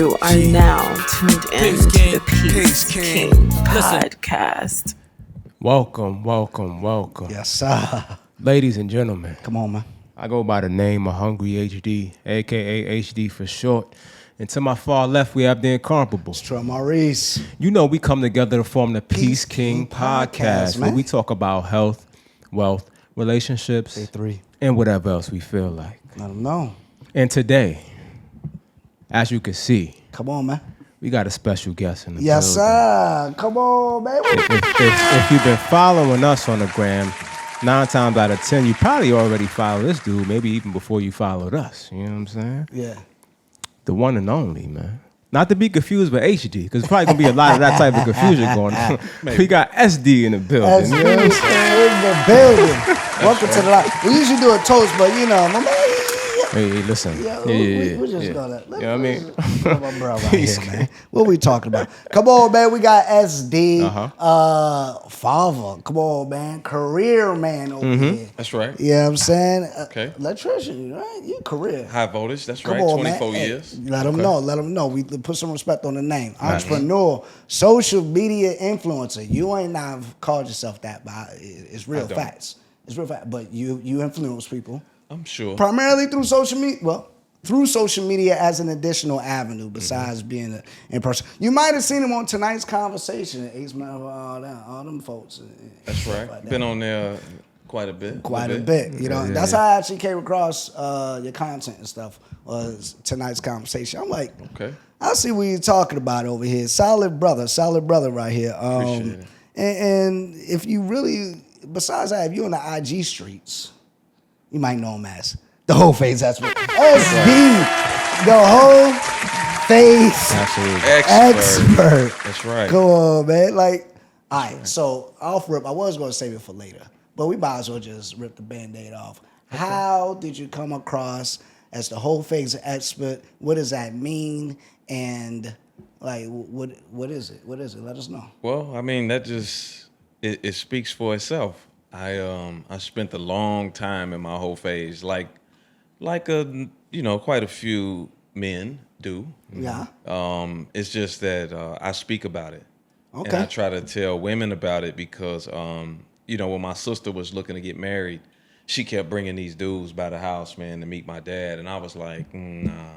You are now tuned in to the Peace King podcast. Welcome. Yes, sir. Ladies and gentlemen. Come on, man. I go by the name of Hungry HD, a.k.a. HD for short. And to my far left, we have the incomparable. Trell Maurice. You know we come together to form the Peace King podcast, where man. we talk about health, wealth, relationships, Day 3. and whatever else we feel like. I don't know. And today, as you can see, Come on, man. we got a special guest in the Yes, building. sir. Come on, baby. If you've been following us on the gram, 9 times out of 10, you probably already followed this dude, maybe even before you followed us. You know what I'm saying? Yeah. The one and only, man. Not to be confused with HD, because there's probably going to be a lot of that type of confusion going on. We got SD in the building. As in the building. Welcome to the live. We usually do a toast, but you know, my man. Hey, listen. We're just gonna. You know what I mean? My bro right here, man. What we talking about? Come on, man. We got SD, father. Come on, man. Career man over here. That's right. You know what I'm saying? Okay. Electrician, right? You career. High voltage, that's Come right. on, 24 man. years. Hey, let them know. We put some respect on the name. Entrepreneur, social media influencer. You ain't not called yourself that, but it's real facts. It's real fact. But you influence people. I'm sure. Primarily through social media. Well, through social media as an additional avenue besides being in person. You might have seen him on tonight's conversation. Ace Man, all them folks. That's right. Like that. Been on there quite a bit. Quite a bit. You know, that's how I actually came across your content and stuff. Was tonight's conversation. I'm like, Okay. I see what you're talking about over here. Solid brother right here. Appreciate it. And if you really, besides that, if you're in the IG streets, you might know him as the Hoe Phase Expert. SB, the Hoe Phase Expert. That's right. Come on, man. Like, all right, so off rip, I was going to save it for later, but we might as well just rip the Band-Aid off. Okay. How did you come across as the Hoe Phase Expert? What does that mean? And, like, what is it? What is it? Let us know. Well, I mean, that just, it speaks for itself. I spent a long time in my whole phase, like quite a few men do. Yeah. It's just that I speak about it. Okay. And I try to tell women about it because, when my sister was looking to get married, she kept bringing these dudes by the house, man, to meet my dad. And I was like, nah,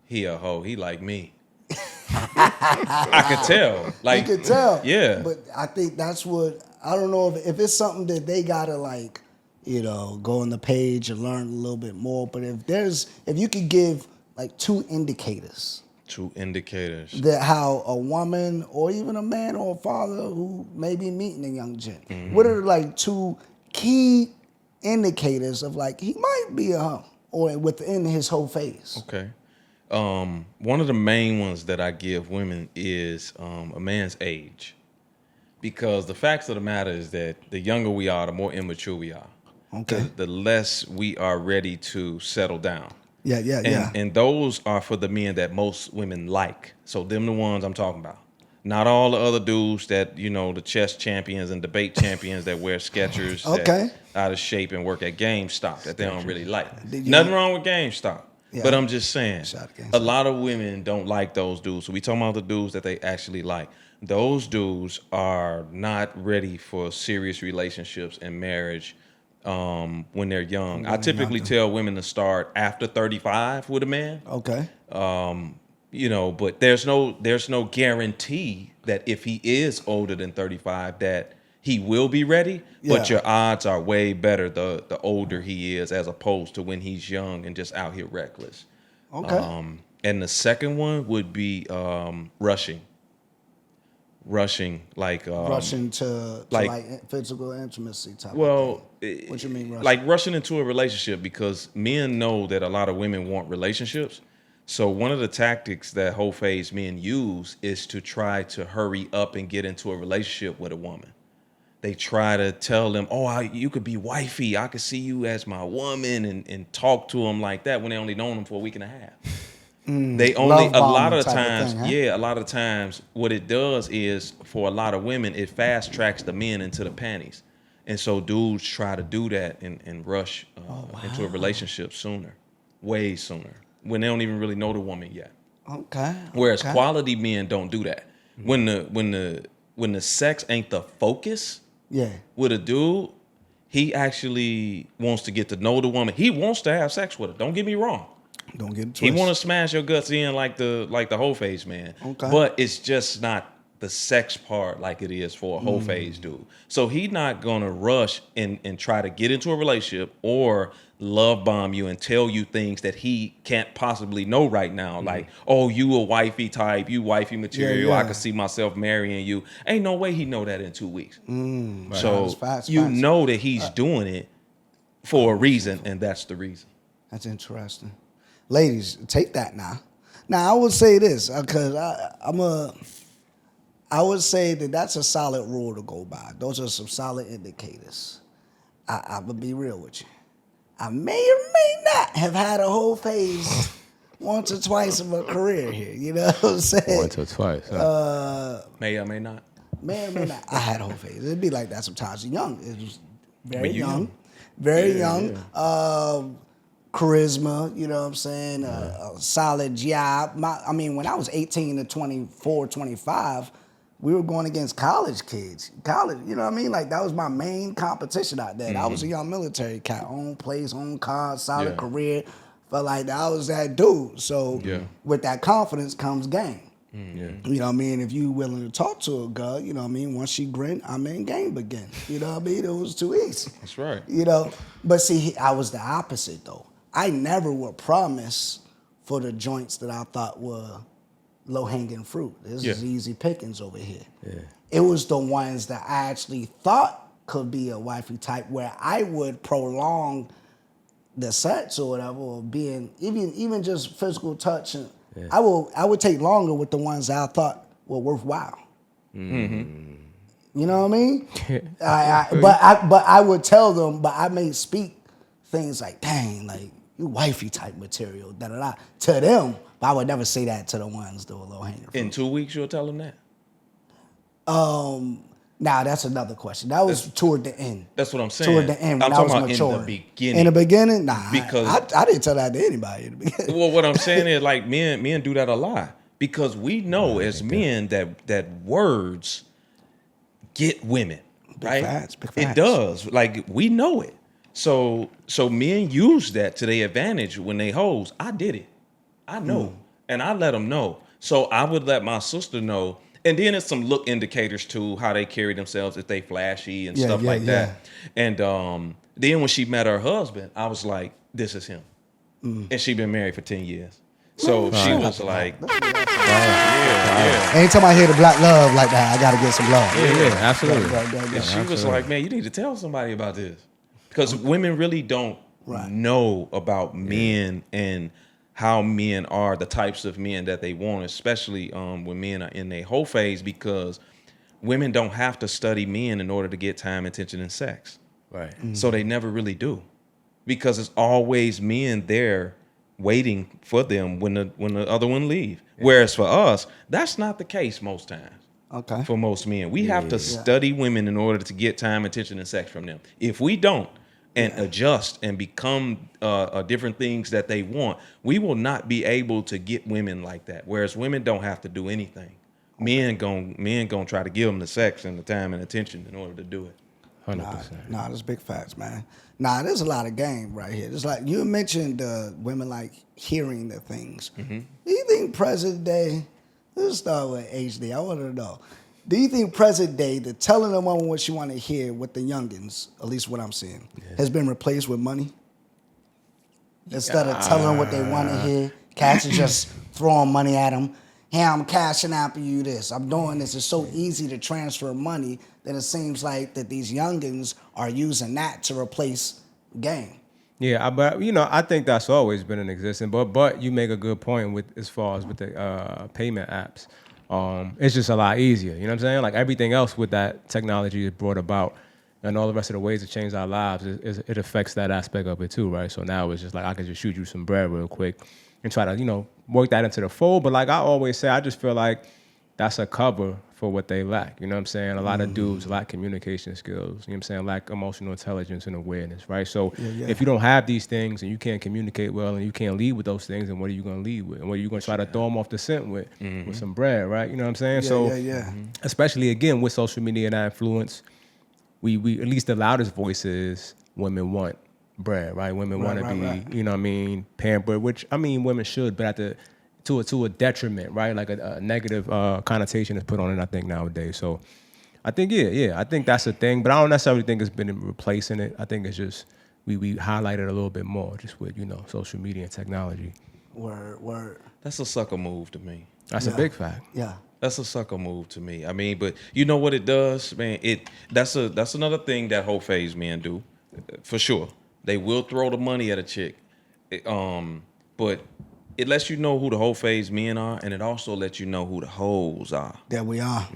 he a hoe. He like me. I could tell. Like, you could tell. Yeah. But I think that's what, I don't know if it's something that they gotta like, go on the page and learn a little bit more. But if you could give like 2 indicators. 2 indicators. That how a woman or even a man or a father who may be meeting a young gent. Mm-hmm. What are like 2 key indicators of like, he might be a hoe or within his whole phase? Okay. One of the main ones that I give women is a man's age. Because the facts of the matter is that the younger we are, the more immature we are. Okay. The less we are ready to settle down. Yeah. And those are for the men that most women like. So them the ones I'm talking about. Not all the other dudes that, the chess champions and debate champions that wear Skechers that out of shape and work at GameStop that they don't really like. Nothing wrong with GameStop. Yeah. But I'm just saying, a lot of women don't like those dudes. So we talking about the dudes that they actually like. Those dudes are not ready for serious relationships and marriage when they're young. I typically tell women to start after 35 with a man. Okay. But there's no guarantee that if he is older than 35 that he will be ready. Yeah. But your odds are way better the older he is as opposed to when he's young and just out here reckless. Okay. And the second one would be rushing, like rushing to like physical intimacy type. Well, of thing. What you mean rushing? Like rushing into a relationship, because men know that a lot of women want relationships. So one of the tactics that whole phase men use is to try to hurry up and get into a relationship with a woman. They try to tell them, you could be wifey. I could see you as my woman and talk to them like that when they only known them for a week and a half. They only, a lot of times, a lot of times what it does is for a lot of women, it fast tracks the men into the panties. And so dudes try to do that and rush into a relationship sooner, way sooner, when they don't even really know the woman yet. Okay. Whereas okay. quality men don't do that. When the sex ain't the focus Yeah. with a dude, he actually wants to get to know the woman. He wants to have sex with her. Don't get me wrong. Don't get it He twisted. want to smash your guts in like the Hoe Phase man. Okay. But it's just not the sex part like it is for a Hoe Phase dude. So he not gonna rush and try to get into a relationship or love bomb you and tell you things that he can't possibly know right now. Like, oh, you a wifey type, you wifey material. yeah. I can see myself marrying you. Ain't no way he know that in 2 weeks. So Facts, you facts. know that he's doing it for a reason, and that's the reason. That's interesting. Ladies, take that now. Now, I would say this, because I would say that that's a solid rule to go by. Those are some solid indicators. I'm going to be real with you. I may or may not have had a whole phase once or twice in my career here. You know what I'm saying? Once or twice. Huh? May or may not. May or may not. I had a whole phase. It'd be like that sometimes. Young. It was very When you young. young. Very young. Charisma, you know what I'm saying? A solid job. When I was 18 to 24, 25, we were going against college kids. College, you know what I mean? Like, that was my main competition out there. I was a young military cat. Own place, own car, solid career. Felt like I was that dude. So with that confidence comes game. You know what I mean? If you willing to talk to a girl, you know what I mean? Once she grin, game begin. You know what I mean? It was too easy. That's right. You know? But see, I was the opposite, though. I never would promise for the joints that I thought were low-hanging fruit. This is easy pickings over here. Yeah. It was the ones that I actually thought could be a wifey type where I would prolong the sex or whatever, or being even just physical touch. And I would take longer with the ones that I thought were worthwhile. Mm-hmm. You know what I mean? But I would tell them, but I may speak things like, dang, like, you wifey type material, da-da-da, to them. But I would never say that to the ones that were low-hanging fruit. In 2 weeks, you'll tell them that? Now, that's another question. That was toward the end. That's what I'm saying. Toward the end, when I'm I was talking about maturing. in the beginning. In the beginning? Nah, Because I didn't tell that to anybody in the beginning. Well, what I'm saying is, like, men do that a lot. Because we know as men that words get women, right? Big facts. It does. Like, we know it. So men use that to their advantage when they hoes. I did it. I know. And I let them know. So I would let my sister know. And then there's some look indicators too, how they carry themselves, if they flashy and stuff like that. And then when she met her husband, I was like, this is him. And she been married for 10 years. So she was like, Anytime I hear the black love like that, I got to get some love. Yeah, absolutely. and she was like, man, you need to tell somebody about this. Because women really don't know about men and how men are, the types of men that they want, especially when men are in their whole phase, because women don't have to study men in order to get time, attention, and sex. Right. So they never really do, because it's always men there waiting for them when the other one leave. Whereas for us, that's not the case most times. Okay. For most men, we have to study women in order to get time, attention, and sex from them. If we don't, and adjust and become different things that they want, we will not be able to get women like that. Whereas women don't have to do anything. Men gon' try to give them the sex and the time and attention in order to do it. 100%. Nah, that's big facts, man. Nah, there's a lot of game right here. It's like you mentioned women like hearing the things. Mm-hmm. Do you think present day, let's start with HD, I want to know. Do you think present day, the telling a woman what she want to hear with the youngins, at least what I'm seeing, has been replaced with money? Instead of telling them what they want to hear, cats are just throwing money at them. Hey, I'm cashing out for you this. I'm doing this. It's so easy to transfer money that it seems like that these youngins are using that to replace game. Yeah, but I think that's always been in existence. But you make a good point with as far as with the payment apps. It's just a lot easier. You know what I'm saying? Like everything else with that technology is brought about, and all the rest of the ways to change our lives, it affects that aspect of it too, right? So now it's just like I can just shoot you some bread real quick and try to work that into the fold. But like I always say, I just feel like that's a cover for what they lack. You know what I'm saying? A lot of dudes lack communication skills. You know what I'm saying? Lack emotional intelligence and awareness, right? So if you don't have these things and you can't communicate well and you can't lead with those things, then what are you going to lead with? And what are you going to try to throw them off the scent with some bread, right? You know what I'm saying? Especially, again, with social media and that influence, we at least the loudest voices, women want bread, right? Women want to be, you know what I mean, pampered, which, I mean, women should, but to a detriment, right? Like a negative connotation is put on it, I think, nowadays. So I think, I think that's a thing, but I don't necessarily think it's been replacing it. I think it's just we highlight it a little bit more just with, you know, social media and technology. Word. That's a sucker move to me. That's a big fact. Yeah. That's a sucker move to me. I mean, but you know what it does, man? That's another thing that Hoe Phase men do, for sure. They will throw the money at a chick, but it lets you know who the Hoe Phase men are, and it also lets you know who the hoes are. There we are.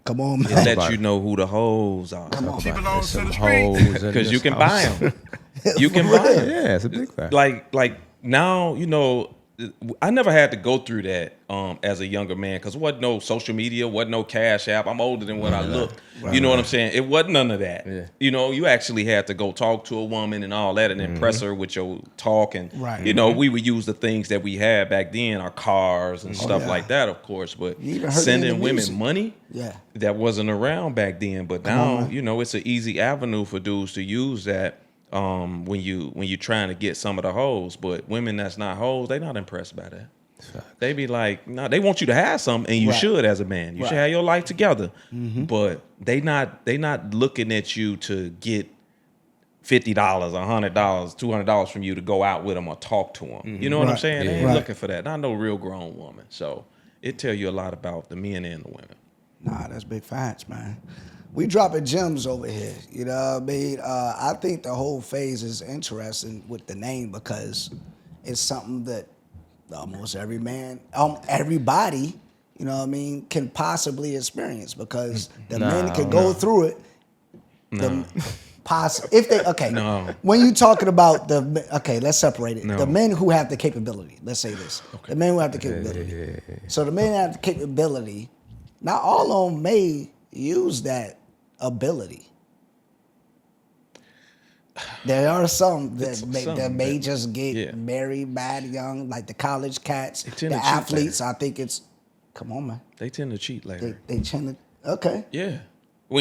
Come on, man. It lets you know who the hoes are. Come on. Because you can buy them. You can buy them. Yeah, it's a big fact. Like now, you know, I never had to go through that as a younger man because wasn't no social media, wasn't no Cash App. I'm older than what I look. You know what I'm saying? It wasn't none of that. Yeah. You know, you actually had to go talk to a woman and all that and impress her with your talk. And, you know, we would use the things that we had back then, our cars and stuff like that, of course. But sending women money, that wasn't around back then. But now, you know, it's an easy avenue for dudes to use that. When you trying to get some of the hoes, but women that's not hoes, they not impressed by that. They be like, no, they want you to have something, and you should as a man. You should have your life together. But they not looking at you to get $50, $100, $200 from you to go out with them or talk to them. You know what I'm saying? They ain't looking for that. Not no real grown woman. So it tell you a lot about the men and the women. Nah, that's big facts, man. We dropping gems over here, you know what I mean? I think the whole phase is interesting with the name because it's something that almost every man, everybody, you know what I mean, can possibly experience because the men can go through it. When you talking about let's separate it. The men who have the capability, let's say this. The men who have the capability. So the men who have the capability, not all of them may use that ability. There are some that may just get married bad young, like the college cats, the athletes. I think it's, come on, man. They tend to cheat later. They tend to, okay. Yeah. Do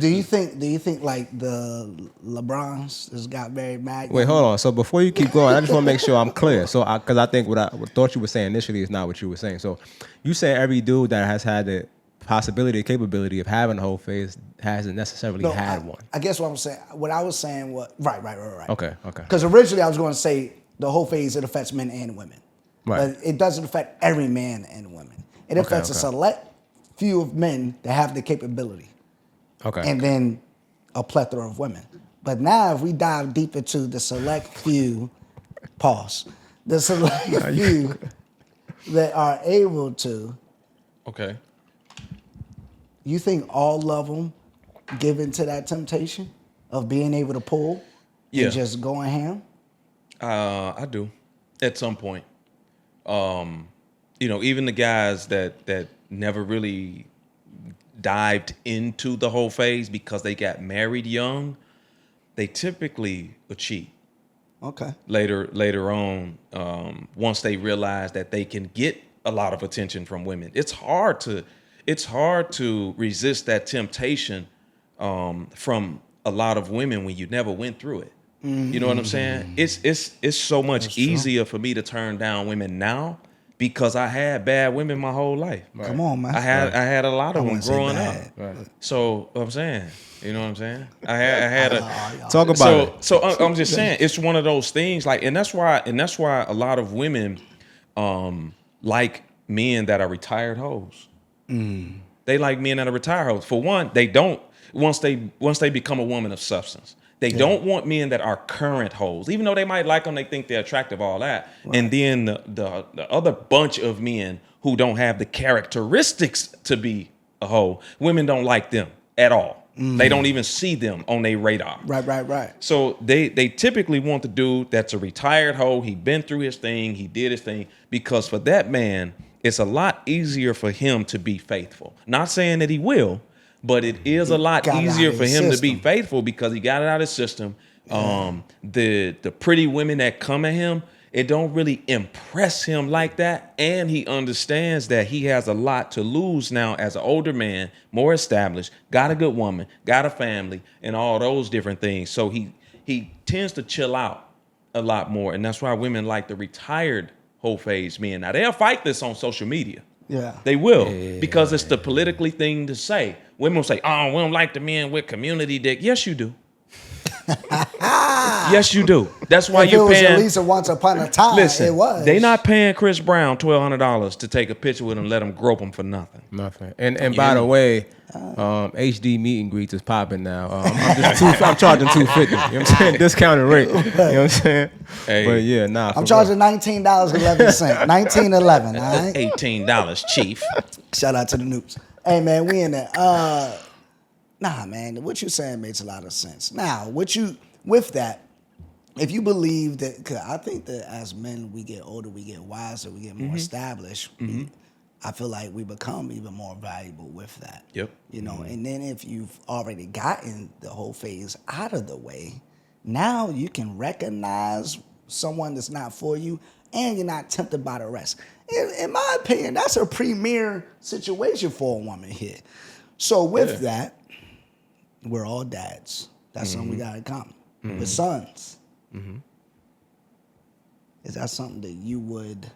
you think like the LeBrons just got married mad? Wait, hold on. So before you keep going, I just want to make sure I'm clear. So, because I think what I thought you were saying initially is not what you were saying. So, you say every dude that has had the possibility, capability of having a whole phase hasn't necessarily had one. I guess what I'm saying, what I was saying was right. Okay. Because originally I was going to say the whole phase, it affects men and women, but it doesn't affect every man and woman. It affects a select few of men that have the capability, and then a plethora of women. But now, if we dive deep into the select few, the select few that are able to. Okay. You think all of them give into that temptation of being able to pull and just going ham? I do, at some point. You know, even the guys that never really dived into the whole phase because they got married young, they typically would cheat. Okay. Later on, once they realize that they can get a lot of attention from women, it's hard to resist that temptation from a lot of women when you never went through it. You know what I'm saying? It's so much easier for me to turn down women now because I had bad women my whole life. Right. Come on, man. I had a lot of them growing up. Right. So I'm saying, you know what I'm saying? I had a talk about it. So I'm just saying it's one of those things like, and that's why a lot of women like men that are retired hoes. They like men that are retired hoes. For one, they don't once they become a woman of substance. They don't want men that are current hoes, even though they might like them. They think they're attractive, all that. Right. And then the other bunch of men who don't have the characteristics to be a hoe, women don't like them at all. They don't even see them on their radar. Right. So they typically want the dude that's a retired hoe. He been through his thing. He did his thing. Because for that man, it's a lot easier for him to be faithful. Not saying that he will, but it is a lot easier for him to be faithful because he got it out of his system. The pretty women that come at him, it don't really impress him like that. And he understands that he has a lot to lose now as an older man, more established, got a good woman, got a family, and all those different things. So he tends to chill out a lot more. And that's why women like the retired whole phase men. Now, they'll fight this on social media. Yeah. They will, because it's the politically thing to say. Women will say, oh, we don't like the men with community dick. Yes, you do. Yes, you do. That's why you're paying. At least once upon a time, listen, it was. They not paying Chris Brown $1,200 to take a picture with him, let him grope him for nothing. Nothing. And by the way, HD meet and greets is popping now. I'm charging $250. You know what I'm saying? Discounted rate. You know what I'm saying? Hey. But yeah, nah. I'm charging $19.11. $19.11. All right. $18, chief. Shout out to the noobs. Hey man, we in there. Nah, man, what you saying makes a lot of sense. Now, with that, if you believe that, cause I think that as men, we get older, we get wiser, we get more established. I feel like we become even more valuable with that. Yep. You know, and then if you've already gotten the whole phase out of the way, now you can recognize someone that's not for you, and you're not tempted by the rest. In my opinion, that's a premier situation for a woman here. So with that, we're all dads. That's something we got in common. We're sons. Is that something that you would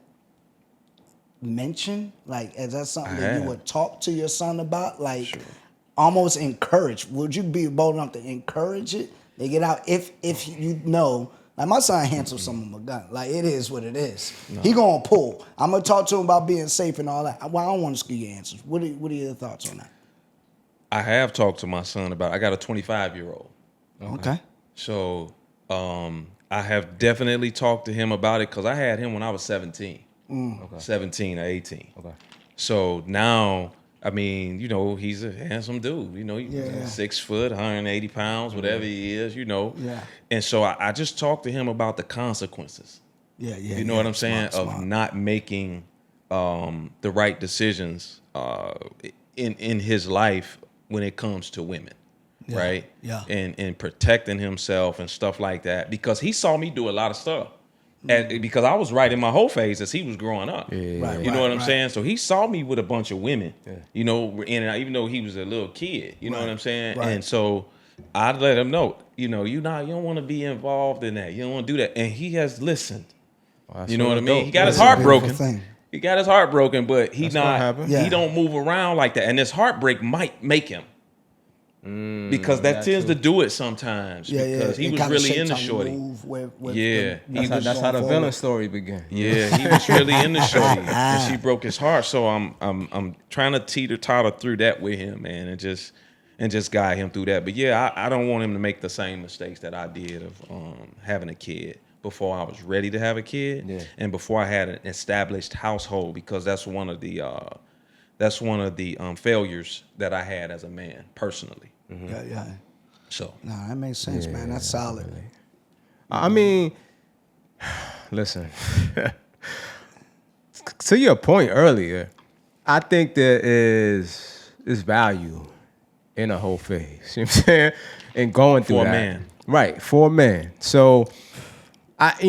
mention? Like, is that something that you would talk to your son about? Like, almost encourage. Would you be bold enough to encourage it? They get out if you know. Like, my son handles some of my gun. Like, it is what it is. No. He gonna pull. I'm gonna talk to him about being safe and all that. Well, I don't want to skew your answers. What are your thoughts on that? I have talked to my son about. I got a 25-year-old. Okay. So I have definitely talked to him about it because I had him when I was 17. 17 or 18. Okay. So now, I mean, you know, he's a handsome dude. You know, he's 6 foot, 180 pounds, whatever he is, you know. Yeah. And so I just talked to him about the consequences. You know what I'm saying? Smart. Not making the right decisions in his life when it comes to women. Right? Yeah. And protecting himself and stuff like that. Because he saw me do a lot of stuff. And because I was right in my whole phase as he was growing up. You know what I'm saying? So he saw me with a bunch of women, you know, even though he was a little kid, you know what I'm saying? And so I let him know, you know, you don't want to be involved in that. You don't want to do that. And he has listened. Well, you know what I mean? He got his heart broken. He got his heart broken, but he don't move around like that. And this heartbreak might make him. Because that tends to do it sometimes. Because he was really into Shorty. That's how the villain story began. Yeah, he was really into Shorty, and she broke his heart. So I'm trying to teeter-totter through that with him, man, and just guide him through that. But yeah, I don't want him to make the same mistakes that I did of having a kid before I was ready to have a kid, and before I had an established household. Because that's one of the failures that I had as a man personally. So that makes sense, man. That's solid. I mean, listen. To your point earlier, I think there is value in a whole phase. You know what I'm saying? And going through for a man, right? For a man. So it's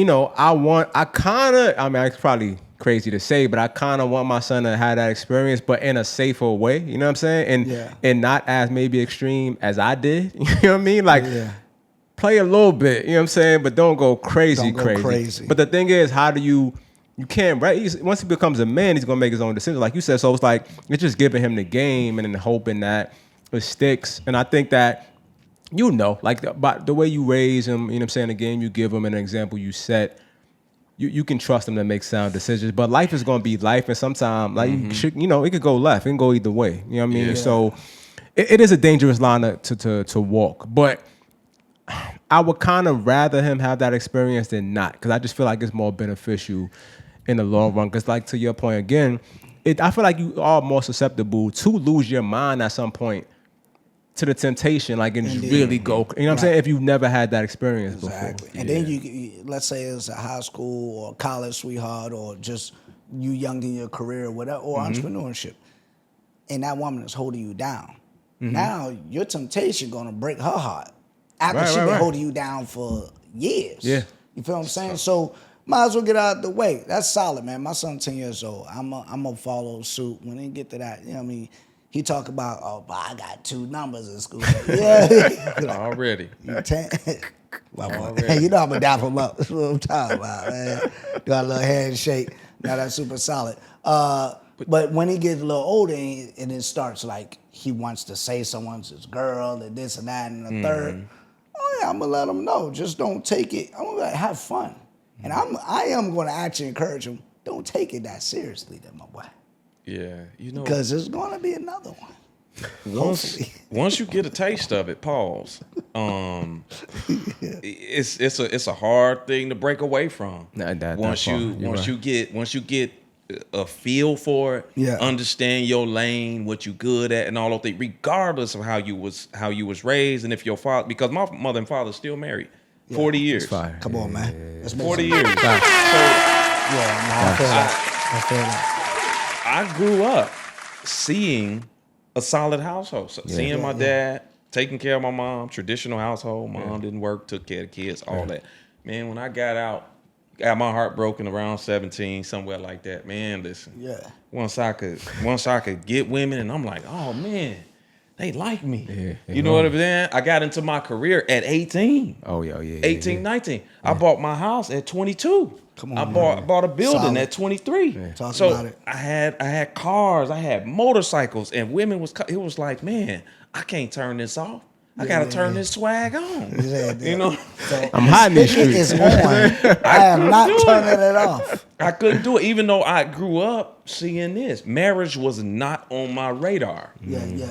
probably crazy to say, but I kind of want my son to have that experience, but in a safer way, you know what I'm saying? And not as maybe extreme as I did, you know what I mean? Like, play a little bit, you know what I'm saying? But don't go crazy. But the thing is, how do you can't, right? Once he becomes a man, he's going to make his own decisions, like you said. So it's like, it's just giving him the game and then hoping that it sticks. And I think that, like the way you raise him, you know what I'm saying? The game you give him and an example you set, you can trust him to make sound decisions, but life is going to be life, and sometimes, like, it could go left, it can go either way. You know what I mean? So it is a dangerous line to walk, but I would kind of rather him have that experience than not, because I just feel like it's more beneficial in the long run. Because, like, to your point again, I feel like you are more susceptible to lose your mind at some point to the temptation, like, and just really go, you know what I'm saying? If you've never had that experience before. And then you let's say it's a high school or college sweetheart or just you young in your career or whatever, or entrepreneurship, and that woman is holding you down. Now your temptation gonna break her heart after she been holding you down for years. Yeah. You feel what I'm saying? So might as well get out of the way. That's solid, man. My son 10 years old. I'm gonna follow suit when they get to that. You know what I mean? He talk about, oh, but I got 2 numbers in school. Yeah. Already. You 10. Hey, you know I'm gonna dap him up. That's what I'm talking about, man. Got a little handshake. Now that's super solid. But when he gets a little older and it starts like he wants to say someone's his girl and this and that and the third, oh yeah, I'm gonna let him know. Just don't take it. I'm gonna be like, have fun. And I am gonna actually encourage him, don't take it that seriously then, my boy. Yeah, you know, Because there's gonna be another one. once you get a taste of it, pause. It's a hard thing to break away from. Once you get a feel for it, understand your lane, what you good at, and all of that, regardless of how you was raised, and if your father, because my mother and father still married, 40 years. Come on, man. That's 40 years. So, I feel that. I grew up seeing a solid household. So seeing my dad taking care of my mom, traditional household. Mom didn't work, took care of the kids, all that. Man, when I got out, got my heart broken around 17, somewhere like that. Man, listen. Yeah. Once I could get women, and I'm like, oh man, they like me. Yeah, you know what I'm saying? I got into my career at 18. Oh yeah. 18, 19. I bought my house at 22. Come on, I bought a building Solid. at 23. Talk so about it. I had cars, I had motorcycles, and women it was like, man, I can't turn this off. I gotta turn this swag on. You know, So, I'm hot in these spigot streets. is on. I am not turning it off. I couldn't do it, even though I grew up seeing this. Marriage was not on my radar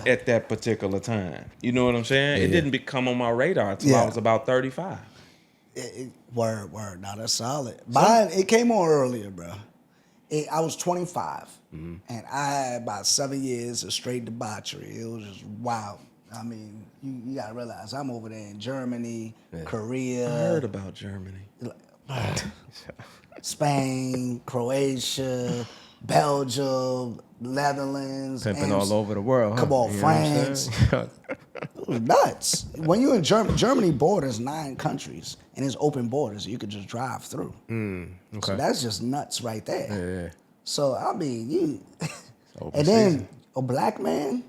at that particular time. You know what I'm saying? It didn't become on my radar until I was about 35. Word. Now that's solid. Mine, it came on earlier, bro. I was 25, and I had about 7 years of straight debauchery. It was just wild. I mean, you gotta realize I'm over there in Germany, Korea. I heard about Germany. Spain, Croatia, Belgium, Netherlands. Pimping all over the world. Come on, France. It was nuts. When you're in Germany borders 9 countries, and it's open borders. You could just drive through. Okay. So that's just nuts right there. Yeah. So, I mean, you... Open and then season. a black man...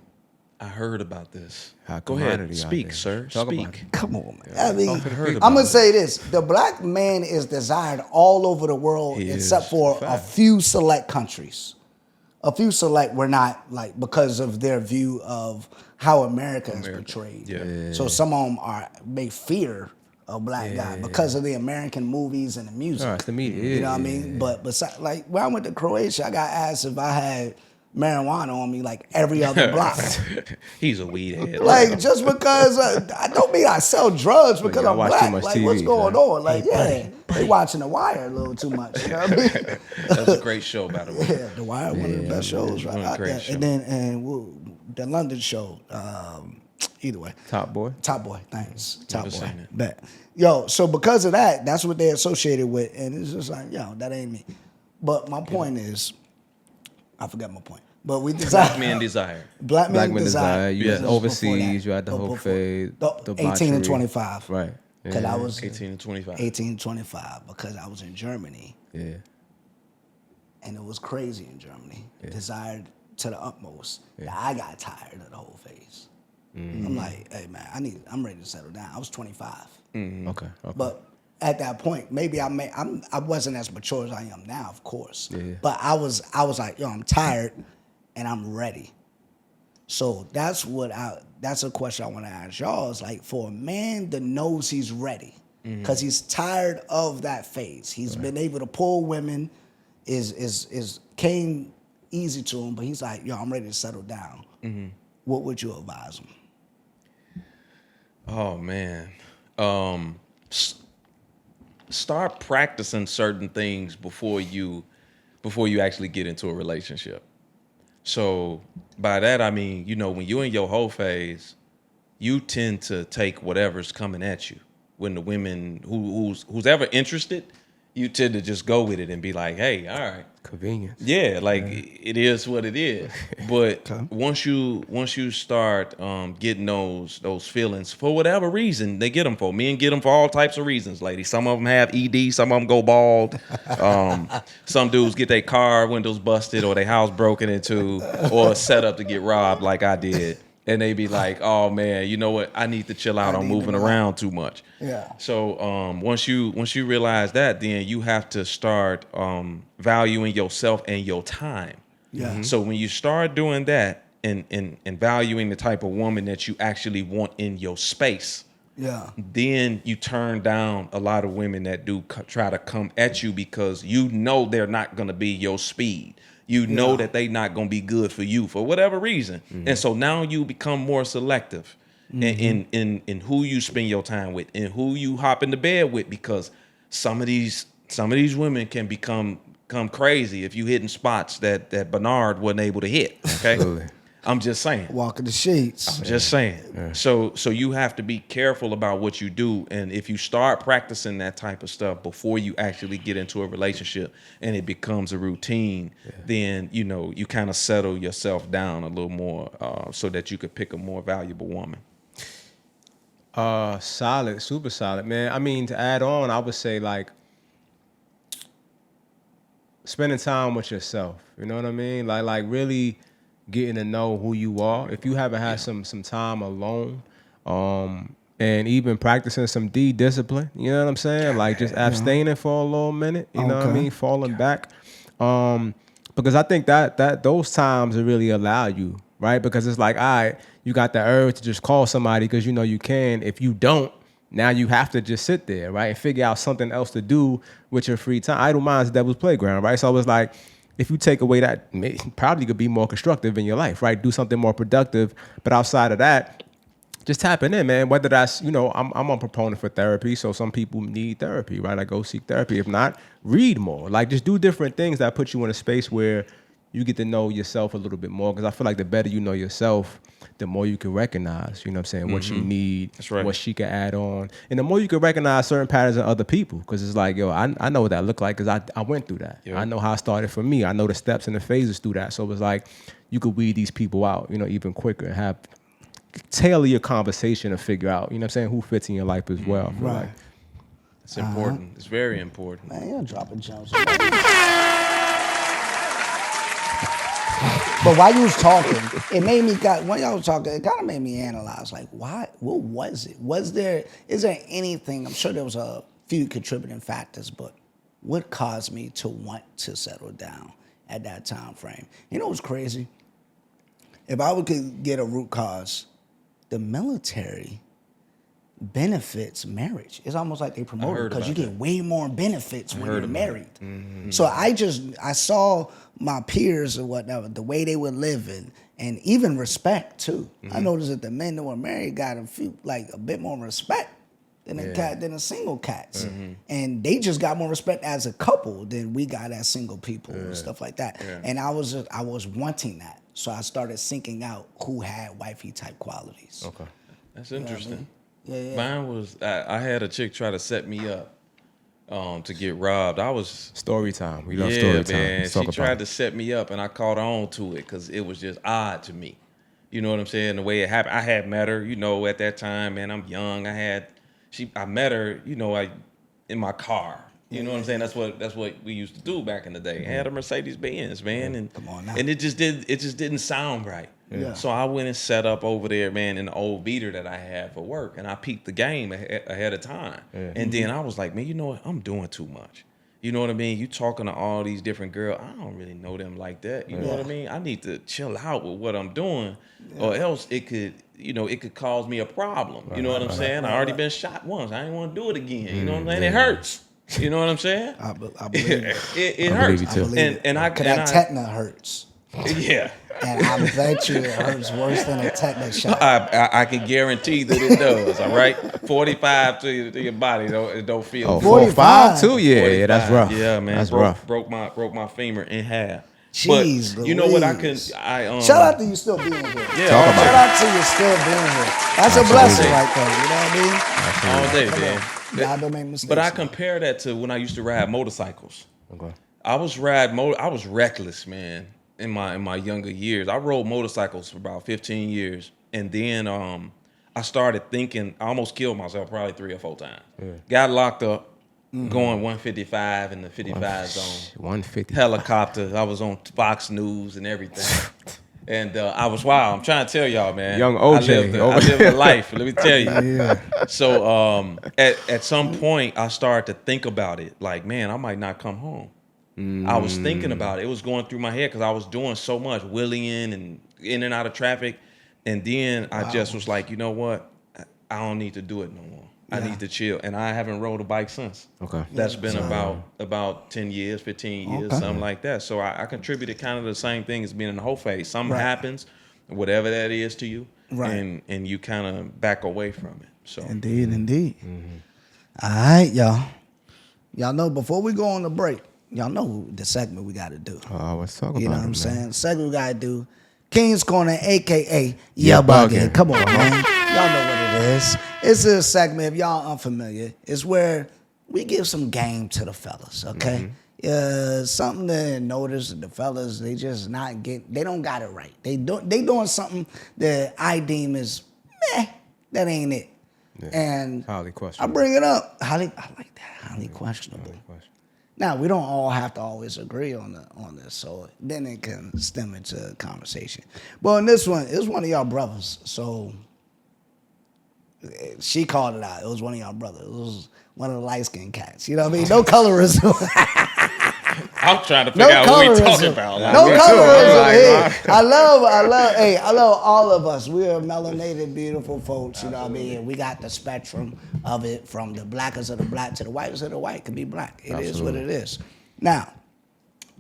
I heard about this. High Go ahead, commodity out speak, there. sir. Talk about Speak. it. Come on, man. I mean, heard I'm about gonna it. say this: the black man is desired all over the world, He except is. for Fact. a few select countries. A few select were not, like, because of their view of how America is portrayed. Yeah. So some of them may fear a black guy because of the American movies and the music. Oh, it's the media. You know what I mean? But besides, like, when I went to Croatia, I got asked if I had marijuana on me like every other block. He's a weed head. Like, just because I don't mean I sell drugs because y'all I'm watch too black. much Like, TV, what's going son. on? Like, they watching The Wire a little too much. You know what I mean? That's a great show, by the way. Yeah, The Wire, one of the best shows right One of the out great there. shows. And then the London show. Either way, Top boy. Top Boy, thanks. Top Never Boy, seen it. bet. Yo, so because of that, that's what they're associated with, and it's just like, yo, that ain't me. But my point is, I forgot my point. But we decided. Black men desire. Black Black men men desire. You This was was before overseas. that. You had the But whole before- phase. the 18 and debauchery. 25. Right. Because I was 18 and 25. 18 and 25 because I was in Germany, Yeah. and it was crazy in Germany. Desired to the utmost. That I got tired of the whole phase. I'm like, hey man, I'm ready to settle down. I was 25. Okay. But at that point, maybe I wasn't as mature as I am now, of course. Yeah. But I was like, yo, I'm tired and I'm ready. So that's a question I want to ask y'all. Is like, for a man that knows he's ready, because he's tired of that phase. He's been able to pull women, is came easy to him, but he's like, yo, I'm ready to settle down. What would you advise him? Oh man. Start practicing certain things before you actually get into a relationship. So by that I mean, you know, when you're in your whole phase, you tend to take whatever's coming at you. When the women who's ever interested, you tend to just go with it and be like, hey, all right. Convenience. Yeah, like it is what it is. But once you start getting those feelings for whatever reason, they get them for. Men get them for all types of reasons, ladies. Some of them have ED, some of them go bald. Some dudes get their car windows busted or their house broken into or set up to get robbed like I did. And they be like, oh man, you know what? I need to chill out. I'm moving around too much. Yeah. So once you realize that, then you have to start valuing yourself and your time. Yeah. So when you start doing that and valuing the type of woman that you actually want in your space, then you turn down a lot of women that do try to come at you because you know they're not going to be your speed. You know that they not going to be good for you for whatever reason. And so now you become more selective in who you spend your time with and who you hop into bed with, because some of these women can become crazy if you hitting spots that Bernard wasn't able to hit. Okay. Absolutely. I'm just saying. Walking the sheets. I'm just saying. Yeah. So you have to be careful about what you do, and if you start practicing that type of stuff before you actually get into a relationship and it becomes a routine, then you kind of settle yourself down a little more so that you could pick a more valuable woman. Solid, super solid, man. I mean, to add on, I would say like spending time with yourself. You know what I mean? Like really getting to know who you are. If you haven't had some time alone, and even practicing some discipline, you know what I'm saying? Like just abstaining for a little minute, you know what I mean? Falling back. Because I think that those times will really allow you, right? Because it's like, all right, you got the urge to just call somebody because you know you can. If you don't, now you have to just sit there, right? And figure out something else to do with your free time. Idle mind's the devil's playground, right? So it's like, if you take away that, it probably could be more constructive in your life, right? Do something more productive. But outside of that, just tapping in, man. Whether that's, I'm a proponent for therapy, so some people need therapy, right? Like go seek therapy. If not, read more. Like just do different things that put you in a space where you get to know yourself a little bit more. Because I feel like the better you know yourself, the more you can recognize, you know what I'm saying, what you need, what she can add on. And the more you can recognize certain patterns in other people. Because it's like, yo, I know what that looked like because I went through that. I know how it started for me. I know the steps and the phases through that. So it was like you could weed these people out, even quicker and tailor your conversation and figure out, you know what I'm saying, who fits in your life as well. Right. Like, it's important. It's very important. Man, you're dropping gems. But while you was talking, when y'all was talking, it kind of made me analyze, like, why? What was it? Is there anything? I'm sure there was a few contributing factors, but what caused me to want to settle down at that time frame? You know what's crazy? If I could get a root cause, the military benefits marriage. It's almost like they promote it because you get way more benefits when you're married. Mm-hmm. So I saw my peers and whatnot, the way they were living, and even respect too. Mm-hmm. I noticed that the men that were married got a bit more respect than the single cats, and they just got more respect as a couple than we got as single people and stuff like that. Yeah. And I was wanting that, so I started seeking out who had wifey type qualities. Okay, that's interesting. You know what I mean? Yeah. Mine was I had a chick try to set me up to get robbed. I was story time. We love story time. Man. She tried to set me up, and I caught on to it because it was just odd to me. You know what I'm saying? The way it happened. I had met her. At that time, man, I'm young. I met her. In my car. You know what I'm saying? That's what we used to do back in the day. I had a Mercedes Benz, man, and come on now. And it just didn't sound right. Yeah. So I went and set up over there, man, in the old beater that I had for work, and I peeped the game ahead of time. Yeah. And then I was like, man, you know what? I'm doing too much. You know what I mean? You talking to all these different girls. I don't really know them like that. You know what I mean? I need to chill out with what I'm doing, or else it could cause me a problem. You know what I'm saying? I already been shot once. I ain't want to do it again. You know what I'm saying? It hurts. You know what I'm saying? I believe it. I It believe hurts. you too. I believe it. That tetanus hurts. Yeah. And I bet you it hurts worse than a tetanus shot. I can guarantee that it does, all right? 45 to your body, it don't feel. Oh, 45 too? Yeah, that's rough. Yeah, man. That's rough. Broke my femur in half. Jeez, but you know what shout out to you still being here. Yeah, shout out to you still being here. That's a blessing right there. You know what I mean? All day, man. Y'all don't make mistakes. But I compare that to when I used to ride motorcycles. Okay. I was reckless, man, in my younger years. I rode motorcycles for about 15 years, and then I started thinking. I almost killed myself probably 3 or 4 times. Yeah. Got locked up, going 155 in the 55 zone. 150 helicopter. I was on Fox News and everything. And I was wild. I'm trying to tell y'all, man. Young OJ. I lived a life. Let me tell you. Yeah. So at some point, I started to think about it. Like, man, I might not come home. I was thinking about it. It was going through my head because I was doing so much wheeling and in and out of traffic. And then I just was like, you know what? I don't need to do it no more. I need to chill. And I haven't rode a bike since. Okay. That's been about 10 years, 15 years, something like that. So I contributed kind of the same thing as being in the Hoe Phase. Something happens, whatever that is to you, and you kind of back away from it. So Indeed. All right, y'all. Y'all know before we go on the break, y'all know the segment we got to do. Let's talk about it. You know what I'm saying? The segment we got to do. King's Corner, a.k.a. Yeah Buggin'. Come on, man. Y'all know what it is. It's a segment, if y'all unfamiliar, it's where we give some game to the fellas, okay? Something to notice the fellas, they just not get, they don't got it right. They doing something that I deem is, that ain't it. Yeah. And highly questionable. I bring it up. I like that, highly questionable. Now, we don't all have to always agree on this, so then it can stem into a conversation. But in this one, it was one of y'all brothers, so she called it out. It was one of y'all brothers. It was one of the light-skinned cats. You know what I mean? No colorism. I'm trying to figure out what we talking about. No colorism. Hey, I love all of us. We are melanated, beautiful folks. You know what I mean? We got the spectrum of it, from the blackest of the black to the whitest of the white. Could be black. It is what it is. Now,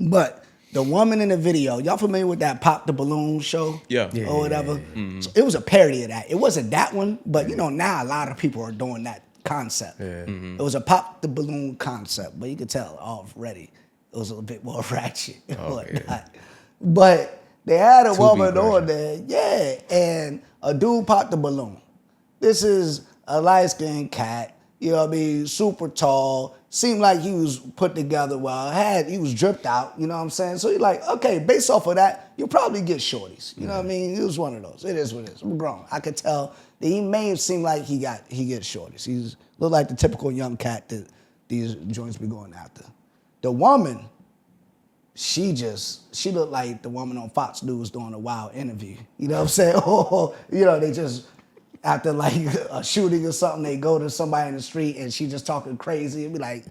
but the woman in the video, y'all familiar with that Pop the Balloon show? Yeah. Or whatever? Mm-hmm. So it was a parody of that. It wasn't that one, but you know, now a lot of people are doing that concept. Yeah. Mm-hmm. It was a Pop the Balloon concept, but you could tell already it was a bit more ratchet and whatnot. But they had a woman on there, and a dude popped the balloon. This is a light-skinned cat, you know what I mean, super tall, seemed like he was put together well, he was dripped out, you know what I'm saying? So you're like, okay, based off of that, you'll probably get shorties, you know what I mean? It was one of those. It is what it is. I'm grown. I could tell that he may have seemed like he gets shorties. He's looked like the typical young cat that these joints be going after. The woman, she looked like the woman on Fox News doing a wild interview. You know what I'm saying? You know, they just, after like a shooting or something, they go to somebody in the street and she just talking crazy and be like,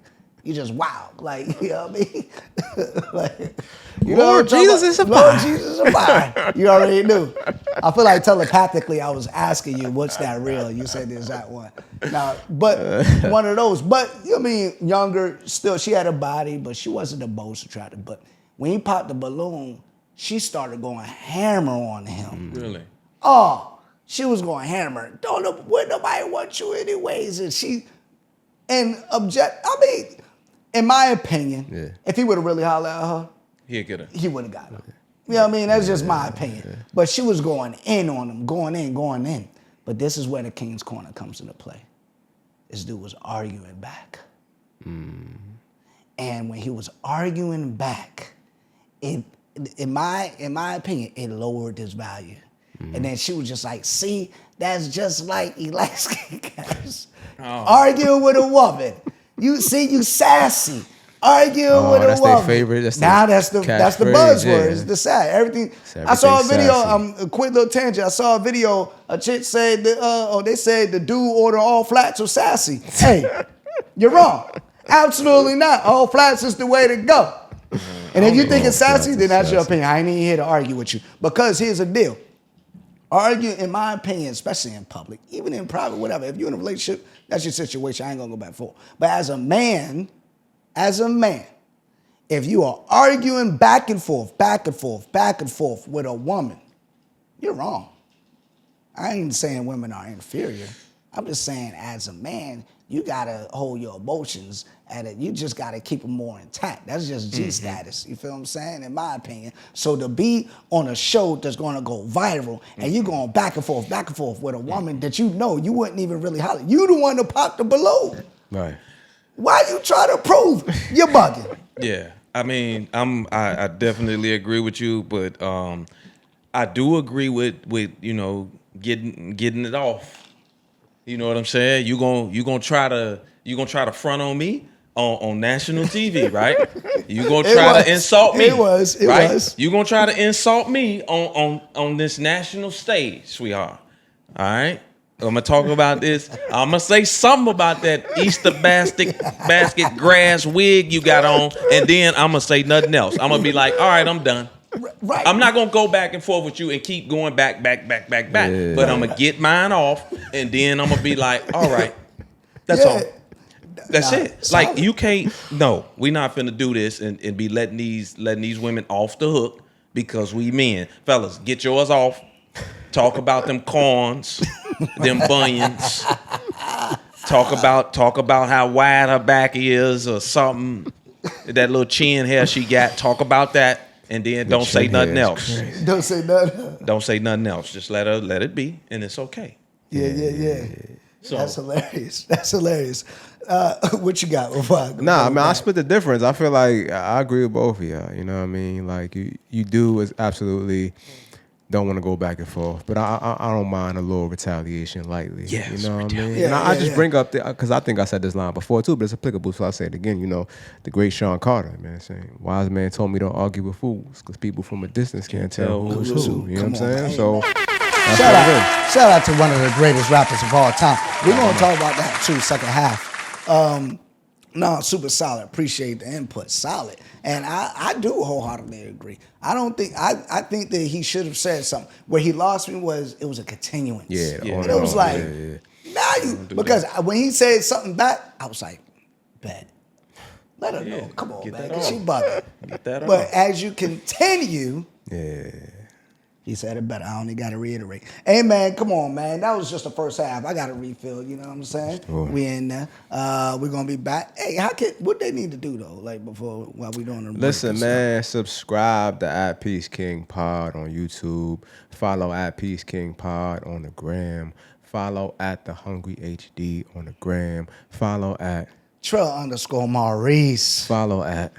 you just wild. Like, you know what I mean? Like, Lord Jesus is a fire. Lord Jesus is a fire. You already knew. I feel like telepathically I was asking you, what's that real? You said there's that one. Now, but one of those. But, you know what I mean, younger, still, she had a body, but she wasn't the most attractive. But when he popped the balloon, she started going hammer on him. Really? Oh, she was going hammer. Wouldn't nobody want you anyways. And in my opinion, if he would have really hollered at her, he would have got her. You know what I mean? That's just my opinion. Yeah. But she was going in on him, going in. But this is where the King's Corner comes into play. This dude was arguing back. And when he was arguing back, in my opinion, it lowered his value. And then she was just like, see, that's just like Elastic Cats. Arguing with a woman. You sassy. Arguing with a woman. That's their favorite. That's the buzzword. Yeah. It's the sad. Everything. I saw a video. A quick little tangent. I saw a video. A chick said, they said the dude ordered all flats was sassy. Hey, you're wrong. Absolutely not. All flats is the way to go. And if you think it's sassy, then that's your opinion. I ain't even here to argue with you. Because here's the deal. Argue, in my opinion, especially in public, even in private, whatever. If you're in a relationship, that's your situation. I ain't gonna go back and forth. But as a man, if you are arguing back and forth with a woman, you're wrong. I ain't saying women are inferior. I'm just saying, as a man, you gotta hold your emotions you just gotta keep them more intact. That's just G status. You feel what I'm saying? In my opinion. So to be on a show that's gonna go viral and you going back and forth with a woman that you know you wouldn't even really holler. You the one to pop the balloon. Right. Why you try to prove you're bugging? Yeah, I mean, I definitely agree with you, but I do agree with getting it off. You know what I'm saying? You gonna try to front on me on national TV, right? You gonna try to insult me. It was. You gonna try to insult me on this national stage, sweetheart. All right. I'm gonna talk about this. I'm gonna say something about that Easter basket grass wig you got on, and then I'm gonna say nothing else. I'm gonna be like, all right, I'm done. Right. I'm not gonna go back and forth with you and keep going back. Yeah. But I'm gonna get mine off, and then I'm gonna be like, all right, that's Yeah. all. That's Nah, it. solid. Like you can't. No, we're not finna do this and be letting these women off the hook because we men. Fellas, get yours off. Talk about them corns, them bunions. Talk about how wide her back is or something. That little chin hair she got. Talk about that, and then don't say nothing else. Don't say nothing. Don't say nothing else. Just let it be, and it's okay. Yeah. So That's hilarious. What you got? Before I go Nah, man, I back? split the difference. I feel like I agree with both of y'all. You know what I mean? Like you do is absolutely don't want to go back and forth, but I don't mind a little retaliation lightly. Yes, you know what I mean? Yeah, And I just yeah. bring up because I think I said this line before too, but it's applicable, so I'll say it again. You know, the great Sean Carter, man, saying wise man told me don't argue with fools because people from a distance can't tell who's who. You know what I'm saying? So that's what it is. Shout out to one of the greatest rappers of all time. We're gonna talk about that too, second half. No, super solid. Appreciate the input. Solid. And I do wholeheartedly agree. I think that he should have said something. Where he lost me it was a continuance. Yeah, Yeah. on And and it was on. like, Yeah. now you, because when he said something back, I was like, bet. Let her know. Come on, Get man. that 'Cause off. she bugging. Get that But off. as you continue, Yeah. he said it better. I only got to reiterate. Hey, man, come on, man. That was just the first half. I got to refill, you know what I'm saying? Sure. We in there. We're going to be back. Hey, what they need to do, though, like while we doing the break Listen, and man, subscribe to at Peace King Pod on YouTube. Follow at Peace King Pod on the gram. Follow at The Hungry HD on the gram. Follow at. Trell _Maurice. Follow at.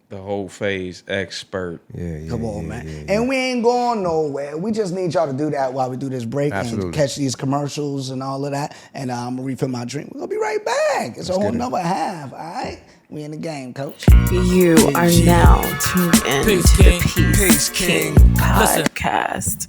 The Hoe Phase Expert. Yeah. Come on, man. Yeah. And we ain't going nowhere. We just need y'all to do that while we do this break Absolutely. and catch these commercials and all of that. And I'm going to refill my drink. We're going to be right back. It's a whole get it. nother half, all right? We in the game, coach. You are now tuned in Peace to the King, Peace Peace King King. Listen. podcast.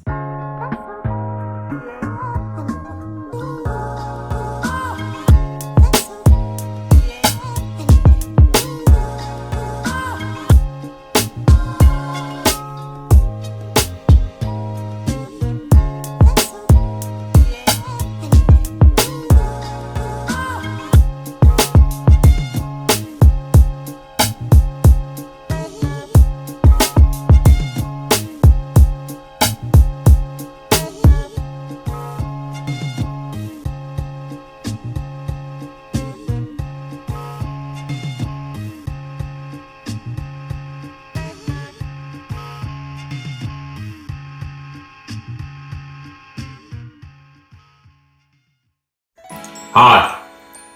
Hi,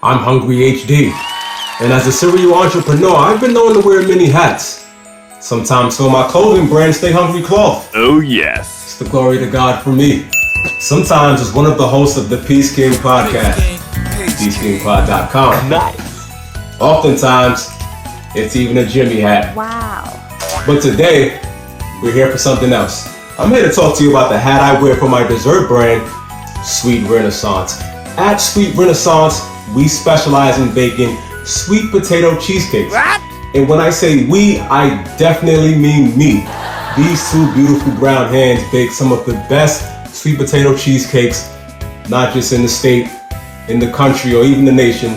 I'm Hungry HD, and as a serial entrepreneur, I've been known to wear many hats. Sometimes for my clothing brand, Stay Hungry Cloth. Oh yes. It's the glory to God for me. Sometimes as one of the hosts of the Peace King podcast, peacekingpod.com. Nice. Oftentimes, it's even a Jimmy hat. Wow. But today, we're here for something else. I'm here to talk to you about the hat I wear for my dessert brand, Sweet Renaissance. At Sweet Renaissance, we specialize in baking sweet potato cheesecakes. And when I say we, I definitely mean me. These two beautiful brown hands bake some of the best sweet potato cheesecakes, not just in the state, in the country, or even the nation,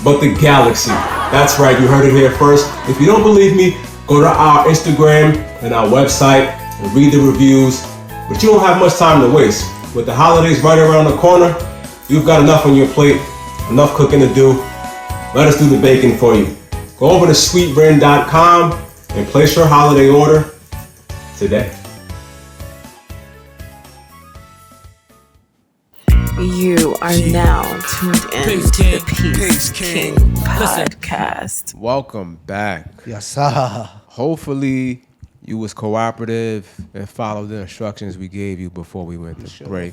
but the galaxy. That's right, you heard it here first. If you don't believe me, go to our Instagram and our website and read the reviews. But you don't have much time to waste. With the holidays right around the corner, you've got enough on your plate, enough cooking to do. Let us do the baking for you. Go over to sweetren.com and place your holiday order today. You are now tuned in to the Peace King podcast. Welcome back. Yes, sir. Hopefully, you was cooperative and followed the instructions we gave you before we went to break.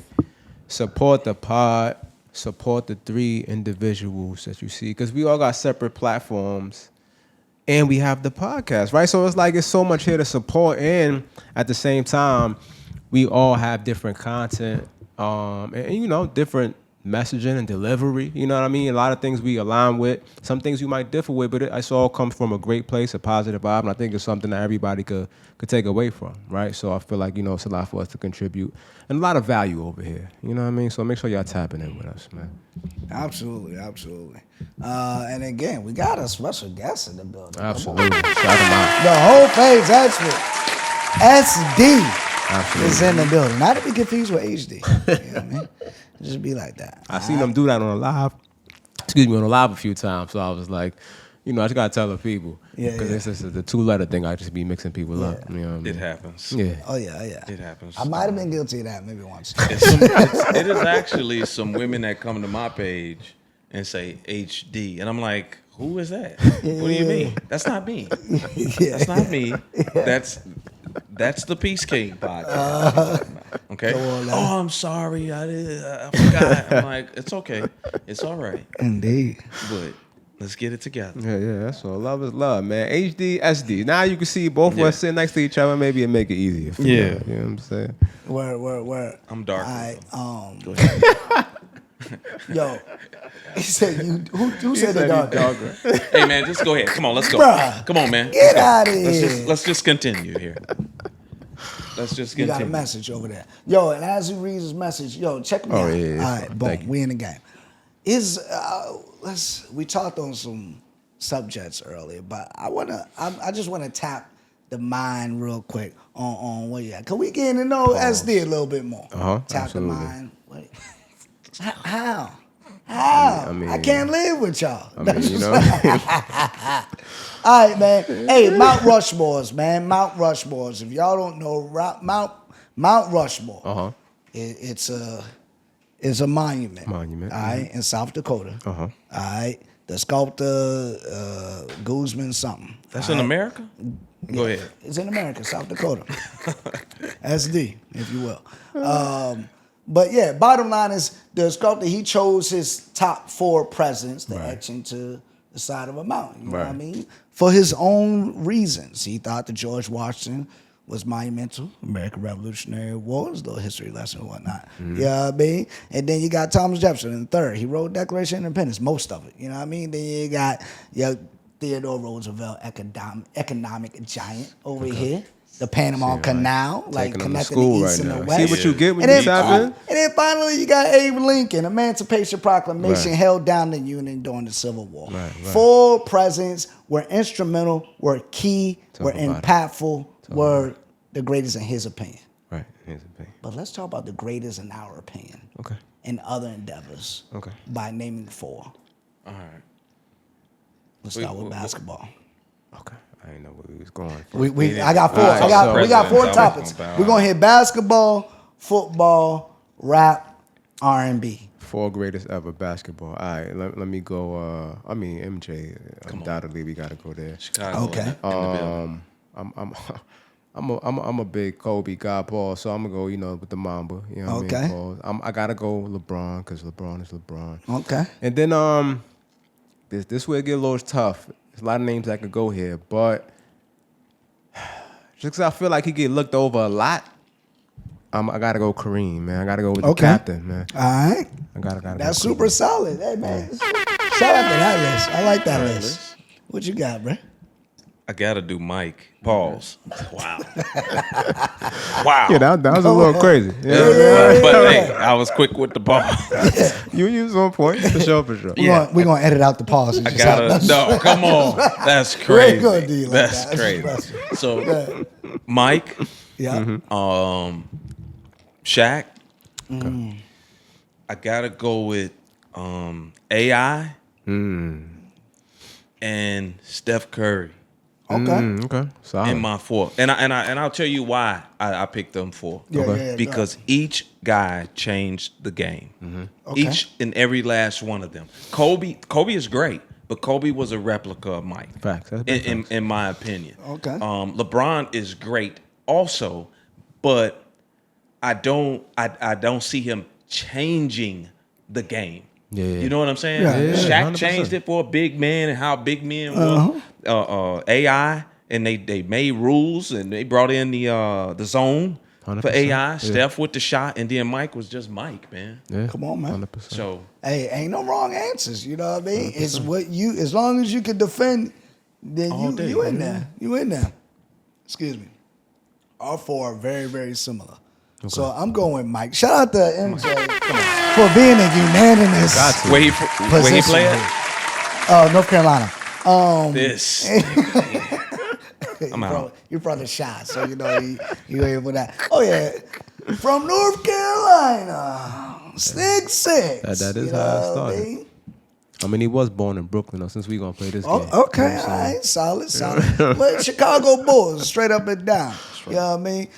Support the pod. Support the 3 individuals that you see, because we all got separate platforms, and we have the podcast, right? So it's like it's so much here to support, and at the same time, we all have different content, and you know, different messaging and delivery. You know what I mean? A lot of things we align with, some things you might differ with, but it all comes from a great place, a positive vibe, and I think it's something that everybody could take away from, right? So I feel like, you know, it's a lot for us to contribute, and a lot of value over here. You know what I mean? So make sure y'all tapping in with us, man. Absolutely. And again, we got a special guest in the building. Absolutely. Shout them out. The Hoe Phase Expert, SD, Absolutely. is in the building. Not to be confused with HD. You know what I mean? Just be like that. I seen them do that on a live. On a live a few times. So I was like, you know, I just gotta tell the people. Because this is the 2-letter thing. I just be mixing people up. You know what I mean? It happens. Yeah. Oh yeah. It happens. I might have been guilty of that maybe once. It is actually some women that come to my page and say HD, and I'm like, who is that? What do you mean? That's not me. That's not me. That's the Peace King podcast. Okay. Oh, I'm sorry. I forgot. I'm like, it's okay. It's all right. Indeed. But let's get it together. Yeah, that's all. Love is love, man. HD, SD. Now you can see both of us sitting next to each other. Maybe it make it easier. For you know what I'm saying? Word. I'm dark. Go ahead. Yo, he said you. Who said the darker? Hey man, just go ahead. Come on, let's go. Bruh, come on, man. Get out of here. Let's just continue here. Let's just You continue. got a message over there. Yo, and as he reads his message, yo, check me out. Yeah. All right, boom, we in the game. We talked on some subjects earlier, but I just wanna tap the mind real quick on what you got. Can we get to know SD a little bit more? Tap absolutely. the mind. Wait. How? I can't live with y'all. I mean, you know. All right, man. Hey, Mount Rushmore's, man. Mount Rushmore's. If y'all don't know, Mount Rushmore. It's a monument. All right, in South Dakota. All right, the sculptor Guzman something. That's in America? Go ahead. It's in America, South Dakota. SD, if you will. But yeah, bottom line is the sculptor, he chose his top 4 presidents to etch into the side of a mountain. You know what I mean? For his own reasons. He thought that George Washington was monumental, American Revolutionary Wars, little history lesson and whatnot. You know what I mean? And then you got Thomas Jefferson in the 3rd. He wrote Declaration of Independence, most of it. You know what I mean? Then you got Theodore Roosevelt, economic giant over here. The Panama Canal, like connecting the East and the West. See what you get when you tap in? And then finally, you got Abe Lincoln, Emancipation Proclamation, held down the Union during the Civil War. 4 presidents were instrumental, were key, were impactful, were the greatest in his opinion. Right, his opinion. But let's talk about the greatest in our opinion. Okay. In other endeavors. Okay. By naming 4. All right. Let's start with basketball. Okay. I didn't know where we was going. I got 4. We got 4 topics. We're gonna hit basketball, football, rap, R&B. 4 greatest ever basketball. All right, let me go. MJ. Undoubtedly, we gotta go there. Chicago. Okay. In the building. I'm a big Kobe guy, Paul. So I'm gonna go, with the Mamba. You know what I mean? I gotta go LeBron because LeBron is LeBron. Okay. And then this where it get a little tough. There's a lot of names that could go here, but just because I feel like he get looked over a lot, I gotta go Kareem, man. I gotta go with the captain, man. All right. I gotta That's go super Kareem. solid. Hey, man. Shout out to that list. I like that list. What you got, bro? I gotta do Mike. Pause. Wow. Wow. Yeah, that was a little crazy. But hey, I was quick with the ball. You was on point for sure. Yeah. We're gonna edit out the pause. I gotta. No, come on. That's crazy. We're gonna do like That's that. crazy. So, Mike. Yeah. Shaq. I gotta go with AI and Steph Curry. Okay. Solid. in my 4. And I'll tell you why I picked them 4. Yeah, Because each guy changed the game. Okay. Each and every last one of them. Kobe is great, but Kobe was a replica of Mike. Facts. That's big facts. In my opinion. Okay. LeBron is great also, but I don't see him changing the game. Yeah. You know what I'm saying? Yeah. Shaq 100%. changed it for a big man and how big men were. AI, and they made rules and they brought in the zone for 100%. AI. Yeah. Steph with the shot, and then Mike was just Mike, man. Yeah. Come on, man. 100%. So Hey, ain't no wrong answers. You know what I mean? It's what you, as long as you can defend, then All day. you in there. You in there. Excuse me. All 4 are very, very similar. So I'm going with Mike. Shout out to MJ for being a unanimous. Got to. where he position play here. at? North Carolina. This. I'm out. You're from the shot, so you know you ain't with that. Oh yeah, from North Carolina, 6'6". That is you how it know what I started. mean? I mean, he was born in Brooklyn, though, since we gonna play this Oh, game. okay, You know what all I'm right, solid. But Chicago Bulls, straight up and down. You know what I mean?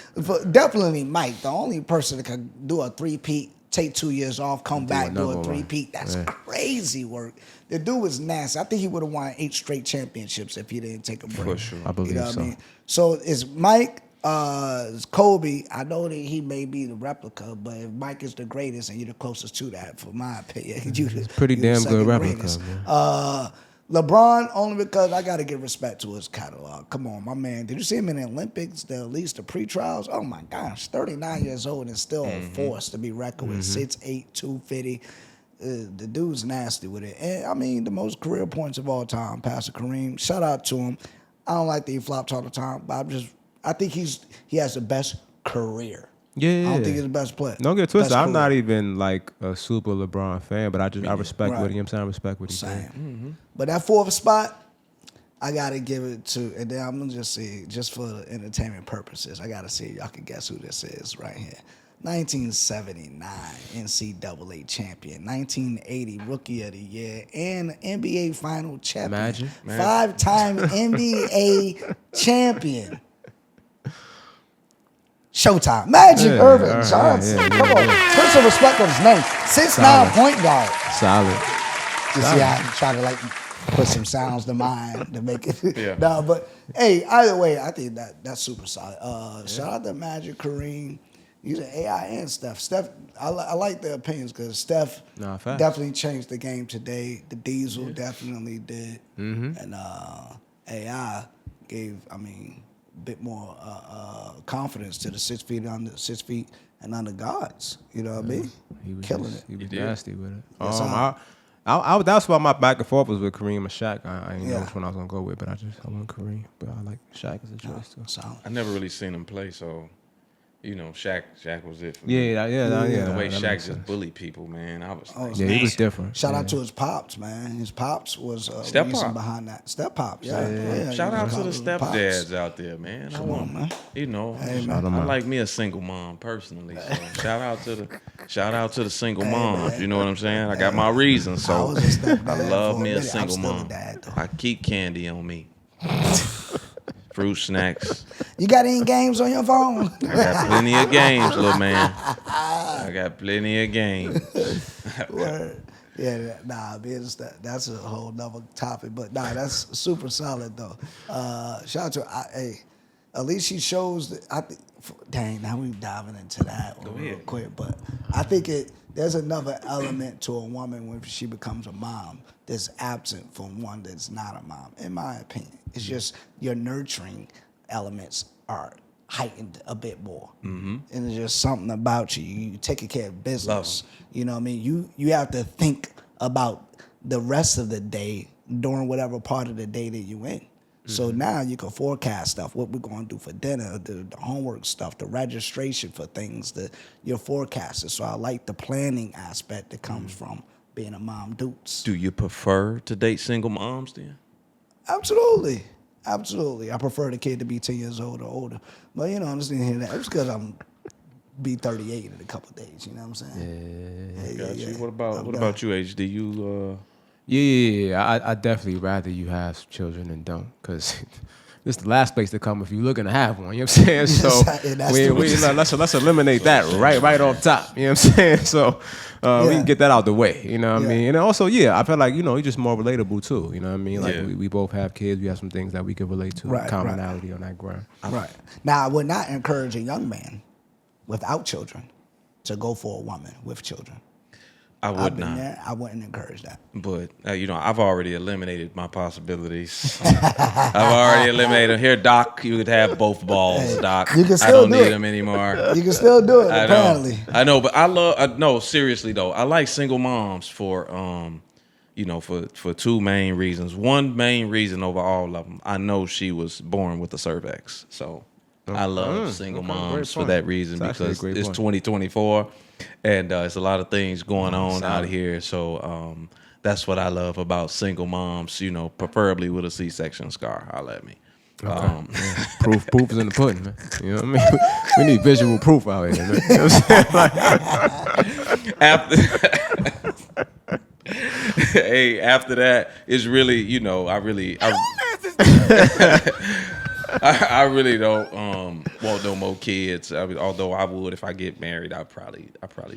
Definitely Mike, the only person that can do a 3-peat, take 2 years off, come back, do a another one. 3-peat. That's Yeah. crazy work. The dude was nasty. I think he would have won 8 straight championships if he didn't take a break. For sure. I believe You know what so. I mean? So it's Mike, it's Kobe. I know that he may be the replica, but if Mike is the greatest and you're the closest to that, for my opinion, Pretty you're the damn good second replica, greatest. man. LeBron, only because I got to give respect to his catalog. Come on, my man. Did you see him in the Olympics, at least the pre-trials? Oh, my gosh. 39 years old and still a force to be reckoned with. 6'8", 250. The dude's nasty with it. And, I mean, the most career points of all time, Pastor Kareem. Shout out to him. I don't like that he flops all the time, but I think he has the best career. Yeah. I don't think he's the best player. Don't get twisted. Best I'm not career. even like a super LeBron fan, but I respect Right. what he. You know what I'm saying, I respect what he Same. did. But that 4th spot, I gotta give it to, and then I'm gonna just see, just for the entertainment purposes, I gotta see if y'all can guess who this is right here. 1979 NCAA champion, 1980 Rookie of the Year, and NBA Final champion. Imagine. 5-time NBA champion. Showtime. Magic Yeah, Irvin all right, Johnson. yeah, Come on. Put some respect on his name. 6'9" Solid. point guard. Solid. You see, I try to like put some sounds to mine to make it. Yeah. No, but hey, either way, I think that's super solid. Shout out to Magic, Kareem. Using AI and Steph. I like their opinions because Steph Nah, facts. definitely changed the game today. The Diesel definitely did, and AI gave, a bit more confidence to the 6 feet and under guards. You know what I mean? He was Killing just, it. He was did. nasty with it. Yes, That's why my back and forth was with Kareem and Shaq. I didn't know Yeah. which one I was gonna go with, but I went Kareem. But I like Shaq as a choice too. Solid. I never really seen him play, so Shaq was it for me. Yeah. The way that Shaq makes just sense. bullied people, man. I was like, Yeah, he was man. different. Shout yeah. out to his pops, man. His pops was Step reason pop. behind that. Step pops, yeah. Shout out to the Pops. stepdads out there, man. Come on, man. You know, Hey, Shout 'em I out. like me a single mom personally. So shout out to the single moms. You know what I'm saying? I got my reasons. I So was a stepdad I love for a me a minute. I'm single still a mom. dad, though. I keep candy on me. Fruit snacks. You got any games on your phone? I got plenty of games, little man. I got plenty of games. Word. Yeah, that's a whole nother topic. But that's super solid though. Shout out to hey, at least she shows that dang, now we diving into that real ahead. quick. But I think there's another element to a woman when she becomes a mom that's absent from one that's not a mom, in my opinion. It's just your nurturing elements are heightened a bit more. Mm-hmm. And it's just something about you. You taking care of business. You know what I mean? You have to think about the rest of the day during whatever part of the day that you in. So now you can forecast stuff, what we're going to do for dinner, the homework stuff, the registration for things, your forecasting. So I like the planning aspect that comes from being a mom dudes. Do you prefer to date single moms then? Absolutely. I prefer the kid to be 10 years old or older. But, I'm just didn't hear that. It's because I'm be 38 in a couple of days. You know what I'm saying? Got you. What about you, HD? You Yeah. I definitely rather you have children than don't, because it's the last place to come if you're looking to have one. You know what I'm saying? So let's eliminate that right off top. You know what I'm saying? So we can get that out the way. You know what I mean? And also, I feel like you're just more relatable too. You know what I mean? Like we both have kids. We have some things that we can relate to. Commonality on that ground. Right. Now, I would not encourage a young man without children to go for a woman with children. I would not. I wouldn't encourage that. But I've already eliminated my possibilities. I've already eliminated them. Here, Doc, you could have both balls, Doc. You can I still don't do need it. them anymore. You can still do it. Apparently, I know, but no, seriously though, I like single moms for for two main reasons. One main reason over all of them, I know she was born with a cervix, so I love single moms for that reason because it's 2024. And it's a lot of things going on out here. So that's what I love about single moms, preferably with a C-section scar. Holla at me. Okay. Proof is in the pudding, man. You know what I mean? We need visual proof out here, man. You know what I'm saying? After that, it's really, I really don't want no more kids. Although I would if I get married, I probably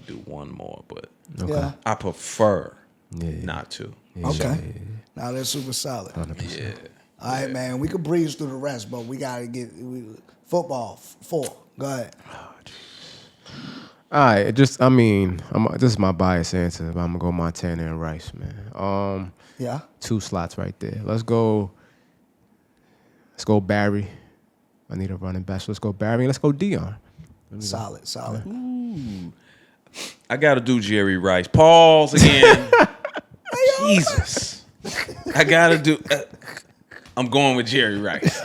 do one more, but I prefer not to. Okay. Now that's super solid. 100%. Yeah. All right, man. We could breeze through the rest, but we gotta get football 4. Go ahead. All right, this is my biased answer, but I'm gonna go Montana and Rice, man. 2 slots right there. Let's go Barry. I need a running back. So let's go Barry. Let's go Dion. Solid. Ooh. I got to do Jerry Rice. Pause again. Jesus. I got to do... I'm going with Jerry Rice.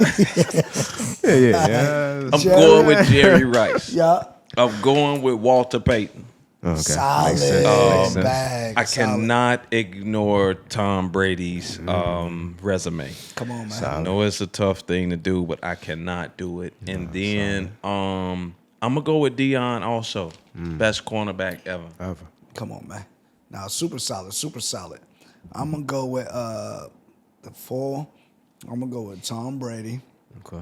Yeah. I'm going with Jerry Rice. Yeah. I'm going with Walter Payton. Okay. Solid. Bag. I cannot ignore Tom Brady's resume. Come on, man. I know it's a tough thing to do, but I cannot do it. And then I'm gonna go with Dion also. Best cornerback ever. Come on, man. Now, super solid. I'm gonna go with the 4. I'm gonna go with Tom Brady. Okay.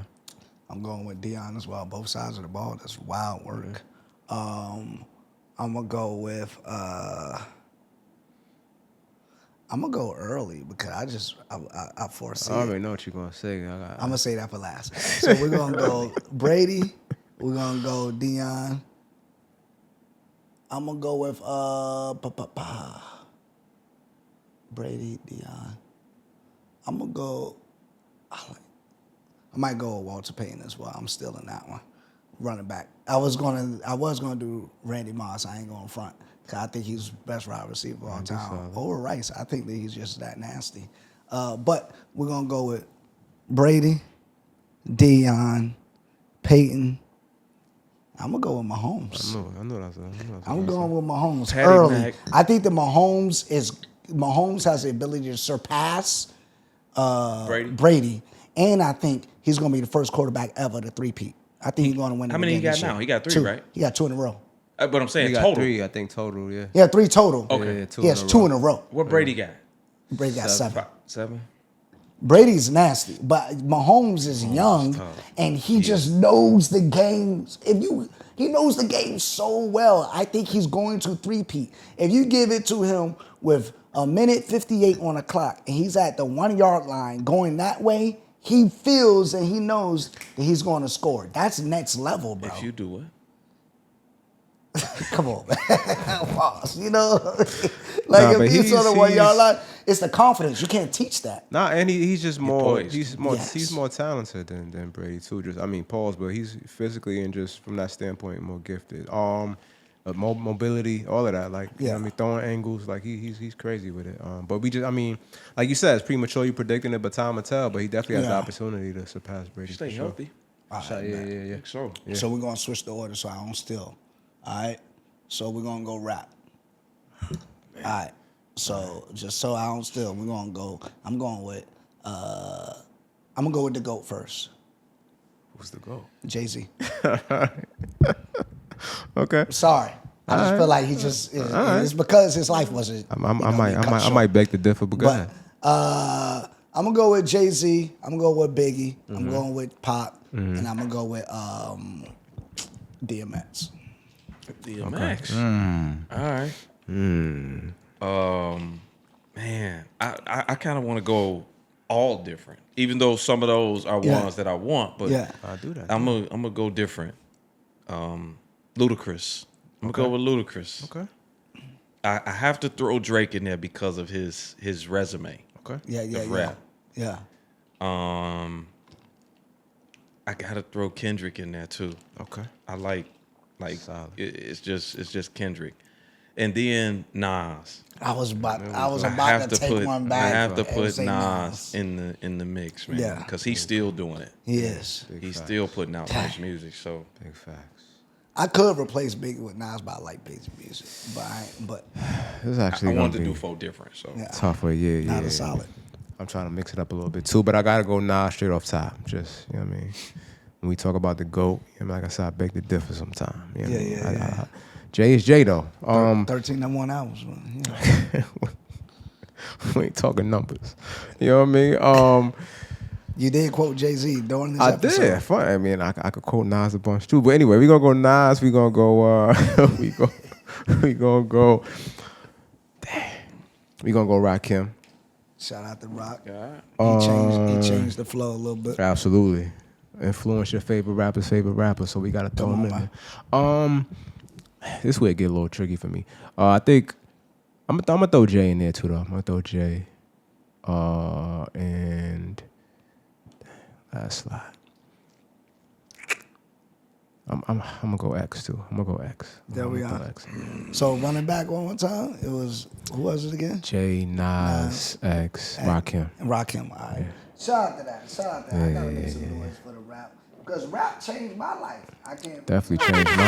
I'm going with Dion as well. Both sides of the ball. That's wild work. I'm gonna go with. I'm gonna go early because I foresee. I already know what you're gonna say. I'm gonna say that for last. So we're gonna go Brady. We're gonna go Dion. I'm gonna go with Brady, Dion. I'm gonna go. I might go with Walter Payton as well. I'm still in that one. Running back. I was gonna do Randy Moss. I ain't going front. Cause I think he's best wide receiver of all time. Over Rice. I think that he's just that nasty. But we're gonna go with Brady, Dion, Payton. I'm gonna go with Mahomes. I know that's I'm going with Mahomes Patty early. Mac. I think that Mahomes has the ability to surpass Brady, and I think he's gonna be the first quarterback ever to three-peat. I think he's going to win. How many he got now? He got 3, 2. right? He got 2 in a row. But I'm saying He got total. 3, I think, total, yeah. Yeah, 3 total. Okay. Yeah, 2 He has 2 in a row. What Brady got? Brady got 7. 7? Brady's nasty, but Mahomes is young, and he just knows the games. He knows the game so well. I think he's going to three-peat. If you give it to him with 1:58 on the clock, and he's at the 1-yard line going that way, he feels and he knows that he's going to score. That's next level, bro. If you do what? Come on, man. Pause. If he's on the 1-yard line, it's the confidence. You can't teach that. Nah, and he's just more. poised. He's more talented than Brady too. Pause, but he's physically and just from that standpoint more gifted. Mobility, all of that. You know what I mean, throwing angles. He's crazy with it. But like you said, it's premature. You predicting it, but time will tell. But he definitely has the opportunity to surpass Brady. Stay healthy. Yeah. So So we're gonna switch the order so I don't steal. All right. So we're gonna go rap. All right. So just so I don't steal, we're gonna go. I'm gonna go with the GOAT first. Who's the goal? Jay-Z. Okay. Sorry. I just feel like he just it's because his life wasn't. I might beg to differ, but go ahead. I'm I'm gonna go with Jay-Z. I'm gonna go with Biggie. I'm going with Pop, and I'm gonna go with DMX. DMX. All right. Man, I kind of want to go all different, even though some of those are ones that I want. But I'll do that. I'm gonna go different. Ludacris. I'm gonna go with Ludacris. Okay. I have to throw Drake in there because of his resume. Okay. Yeah. Rap. Yeah. I gotta throw Kendrick in there too. Okay. I like Solid. it's just Kendrick, and then Nas. I was about have to take one back. I have to and put say Nas in the mix, man. Yeah. Because he's still doing it. Yes. He's still putting out nice music. So Big facts. I could replace Biggie with Nas, but I like Biggie's music. But This is I actually wanted gonna to be do 4 different. So yeah, tougher. Yeah. not a solid. I'm trying to mix it up a little bit too, but I gotta go Nas straight off top. Just, you know what I mean? When we talk about the GOAT, you know, like I said, I beg to differ sometime. You know what I mean? Yeah. Jay is Jay though. 13 number 1 albums. Yeah. We ain't talking numbers. You know what I mean? You did quote Jay-Z during this I episode. did. Fun. I mean, I could quote Nas a bunch too. But anyway, we gonna go Nas. We gonna go. We gonna go. Damn. We gonna go Rakim. Shout out to Rock. yeah. He changed the flow a little bit. Absolutely. Influence your favorite rapper, so we gotta throw him in there. This way it get a little tricky for me. I think I'm gonna throw Jay in there too, though. I'm gonna throw Jay. And last slide. I'm gonna go X too. I'm gonna go X. There we I'm gonna are. go X. So running back one more time, it was, who was it again? Jay, Nas, X, Rakim. And Rakim. All right. Shout out to that. I gotta make some noise for the rap. Because rap changed my life. I can't. Definitely changed mine.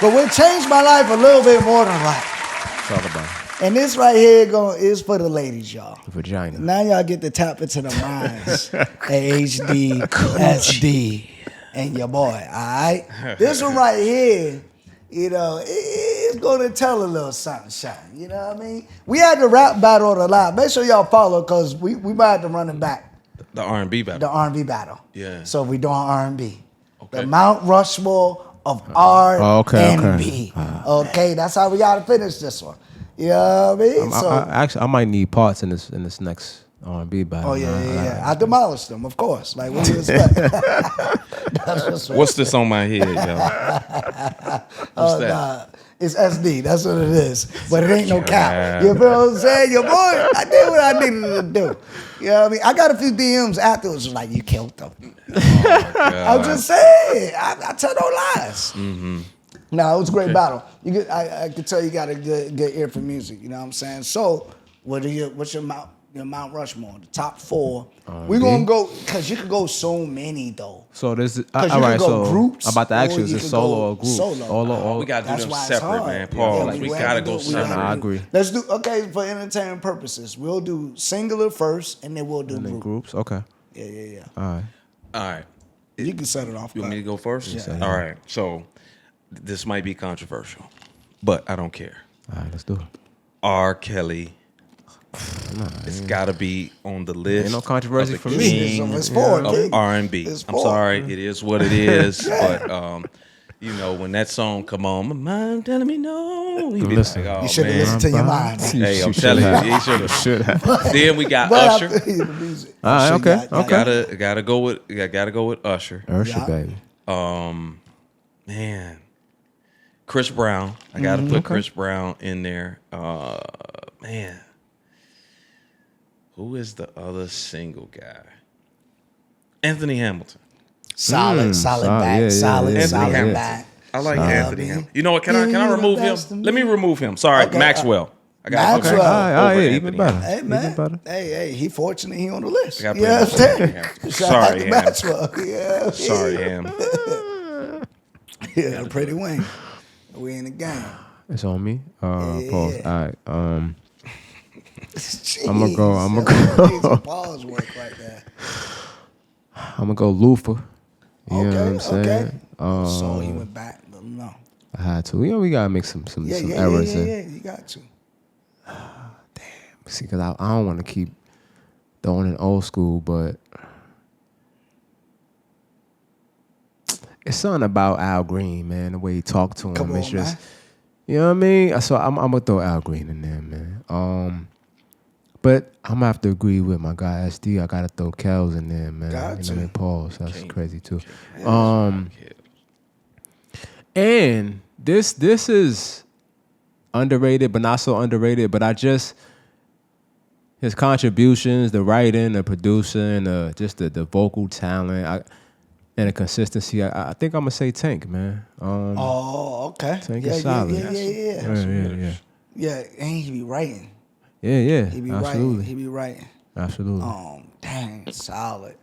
But what changed my life a little bit more than rap. Talk about it. And this right here is for the ladies, y'all. Vagina. Now y'all get to tap into the minds of HD, SD, and your boy, all right? This one right here, you know, it's going to tell a little something, shine. You know what I mean? We had the rap battle on the line. Make sure y'all follow because we might have to run it back. The R&B battle. The R&B battle. Yeah. So we doing R&B. Okay. The Mount Rushmore of R&B. Okay. Okay, that's how we got to finish this one. You know what I mean? Actually, I might need parts in this next R&B battle. Oh, yeah. I demolished them, of course. Like, what do you expect? That's What's this on my head, yo? What's that? Nah, it's SD. That's what it is. But it ain't no cap. You feel what I'm saying? Your boy, I did what I needed to do. You know what I mean? I got a few DMs afterwards like, you killed them. I'm just saying. I tell no lies. Mm-hmm. No, it was a great battle. I could tell you got a good ear for music. You know what I'm saying? So, what's your Mount Rushmore? The top 4. We're gonna go because you could go so many though. So this is Because all you right. could go So groups, I'm about to ask or you: is you it could solo go or group? solo. All We got to That's do them why it's separate, hard. man. Pause. Yeah, we have got to to go do it. We have separate. to I do- agree. Let's do for entertainment purposes. We'll do singular first, and then we'll do And then group. groups. Okay. Yeah. All right. All right. You can set it off. You want me to go first? Yeah. All right. So this might be controversial, but I don't care. All right. Let's do it. R. Kelly. It's got to be on the list. Ain't no controversy of the for me. king It's for of king. R&B. It's I'm for. sorry, it is what it is. But you know, when that song come on, my mind telling me no. You be Listen. like, oh You should have man. listened to your mind. Hey, I'm telling you, you should have. Should have. Then we got But Usher. after the music. All right, So you okay, got- okay. Gotta go with Usher. Usher, Yeah. baby. Man, Chris Brown. I gotta put Chris Brown in there. Man, who is the other single guy? Anthony Hamilton. Solid back, yeah, solid yeah, Hamilton. back. I like Solid. Anthony Hamilton. You know what? Can I Yeah, remove the him? best of Let me me. remove him. Sorry, Okay, Maxwell. I gotta put Maxwell. Maxwell All right, over yeah, Anthony even better. Hamilton. Hey man, Even better. hey, he fortunate he on the list. I gotta You know put what I'm saying? Hamilton. Shout out Sorry, to Ham. Maxwell. Yeah, Sorry, Ham. yeah, Pretty Wayne. We in the game. It's on me. Pause. All right. Jeez, I'ma go. needs some pause work right there. I'm gonna go Lufa. You know what I'm saying? Okay. So he went back. No. I had to. You know, we gotta make some Yeah, errors. yeah. You got to. See, because I don't want to keep throwing in old school, but it's something about Al Green, man. The way he talked to him, Come it's on, just, man. you know what I mean. So I'm gonna throw Al Green in there, man. But I'm gonna have to agree with my guy SD. I gotta throw Kells in there, man. Got You to. know what I mean? Pause. That's crazy too. Yeah. And this is underrated, but not so underrated. But his contributions, the writing, the producing, just the vocal talent, and the consistency. I think I'm gonna say Tank, man. Oh, okay. Tank Yeah, is solid. yeah. Yeah. Yeah, and he be writing. Yeah. He be Absolutely. writing. He be writing. Absolutely. Dang, solid.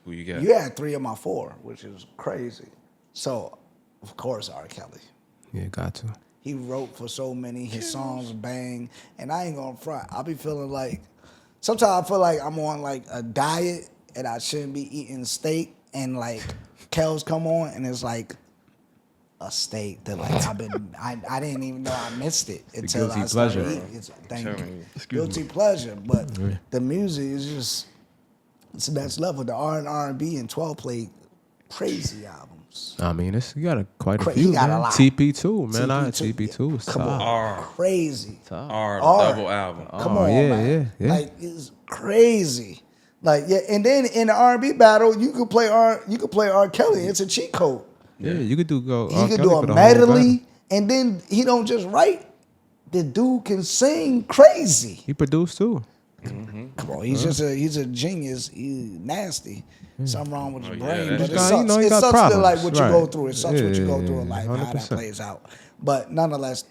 Who you got? You had 3 of my 4, which is crazy. So, of course, R. Kelly. Yeah, got to. He wrote for so many. His songs bang. And I ain't gonna front. I be feeling like, sometimes I feel like I'm on like a diet and I shouldn't be eating steak. And like, Kells come on and it's like a steak that like I didn't even know I missed it until guilty I started pleasure. eating. Thank Telling you. Guilty pleasure. But the music is just, it's the next level. The R&B and 12 played crazy albums. I mean, you got quite a He few, got man. a lot. TP2, man. TP2, TP2 is Come solid. on. Crazy. R R. double album. Come on, man. yeah. Like it's crazy. Like yeah, and then in the R&B battle, you could play R. Kelly. It's a cheat code. Yeah, you could do go. He could do a medley, and then he don't just write. The dude can sing crazy. He produced too. Come on, he's a genius. He's nasty. Something wrong with his brain, yeah, but it that's- sucks. he It got sucks to problems, like what you right. go through. It sucks what you go Yeah, through in life, how that 100%. plays out. But nonetheless,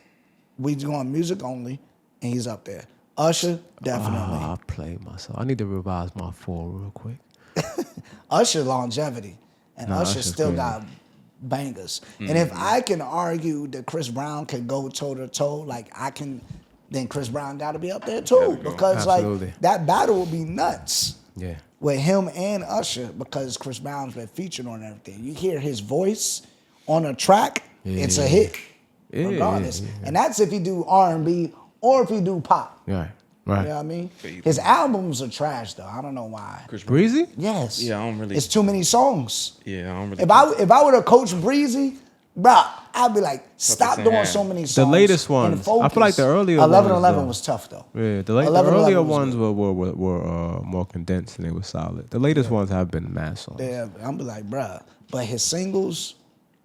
we going music only, and he's up there. Usher, definitely. I played myself. I need to revise my 4 real quick. Usher longevity, and Usher Usher's still crazy. got bangers. And if I can argue that Chris Brown can go toe to toe, like I can, then Chris Brown got to be up there too, because Absolutely. like that battle will be nuts Yeah. with him and Usher, because Chris Brown's been featured on everything. You hear his voice on a track, it's a hit, Yeah, regardless. yeah. And that's if he do R&B or if he do pop. Right. You know what I mean? His albums are trash though. I don't know why. Breezy? Yes. Yeah, I don't really- It's too many songs. Yeah, I don't really. If I were to coach Breezy, bro, I'd be like, stop in doing hand. so many songs. latest and ones. I focus. feel like the earlier 11 ones, 11 though. was tough though. Yeah, the 11 earlier was ones good. were more condensed and they were solid. The latest ones have been mad songs. Yeah, I'm be like, bruh. But his singles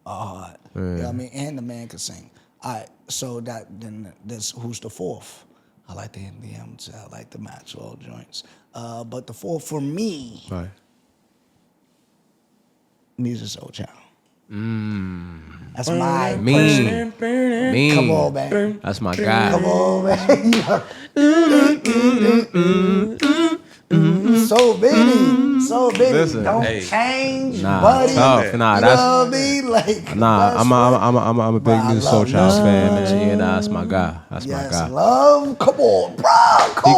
are hard. You know what I mean? And the man can sing. All right, so then this who's the 4th? I like the MDMs, I like the Maxwell joints. But the 4th for me, Right. Music Soul Child. That's my Mean. Come on, man. That's my guy. Come on, man. So Benny. Listen. Don't Hey. change, Nah, buddy. tough. Nah, You that's know what I mean? Like, nah. I'm a big Bruh, I Music Soul love Child love. fan, man. Yeah, nah, that's my guy. That's my yes, guy. love. Come on, bro. Come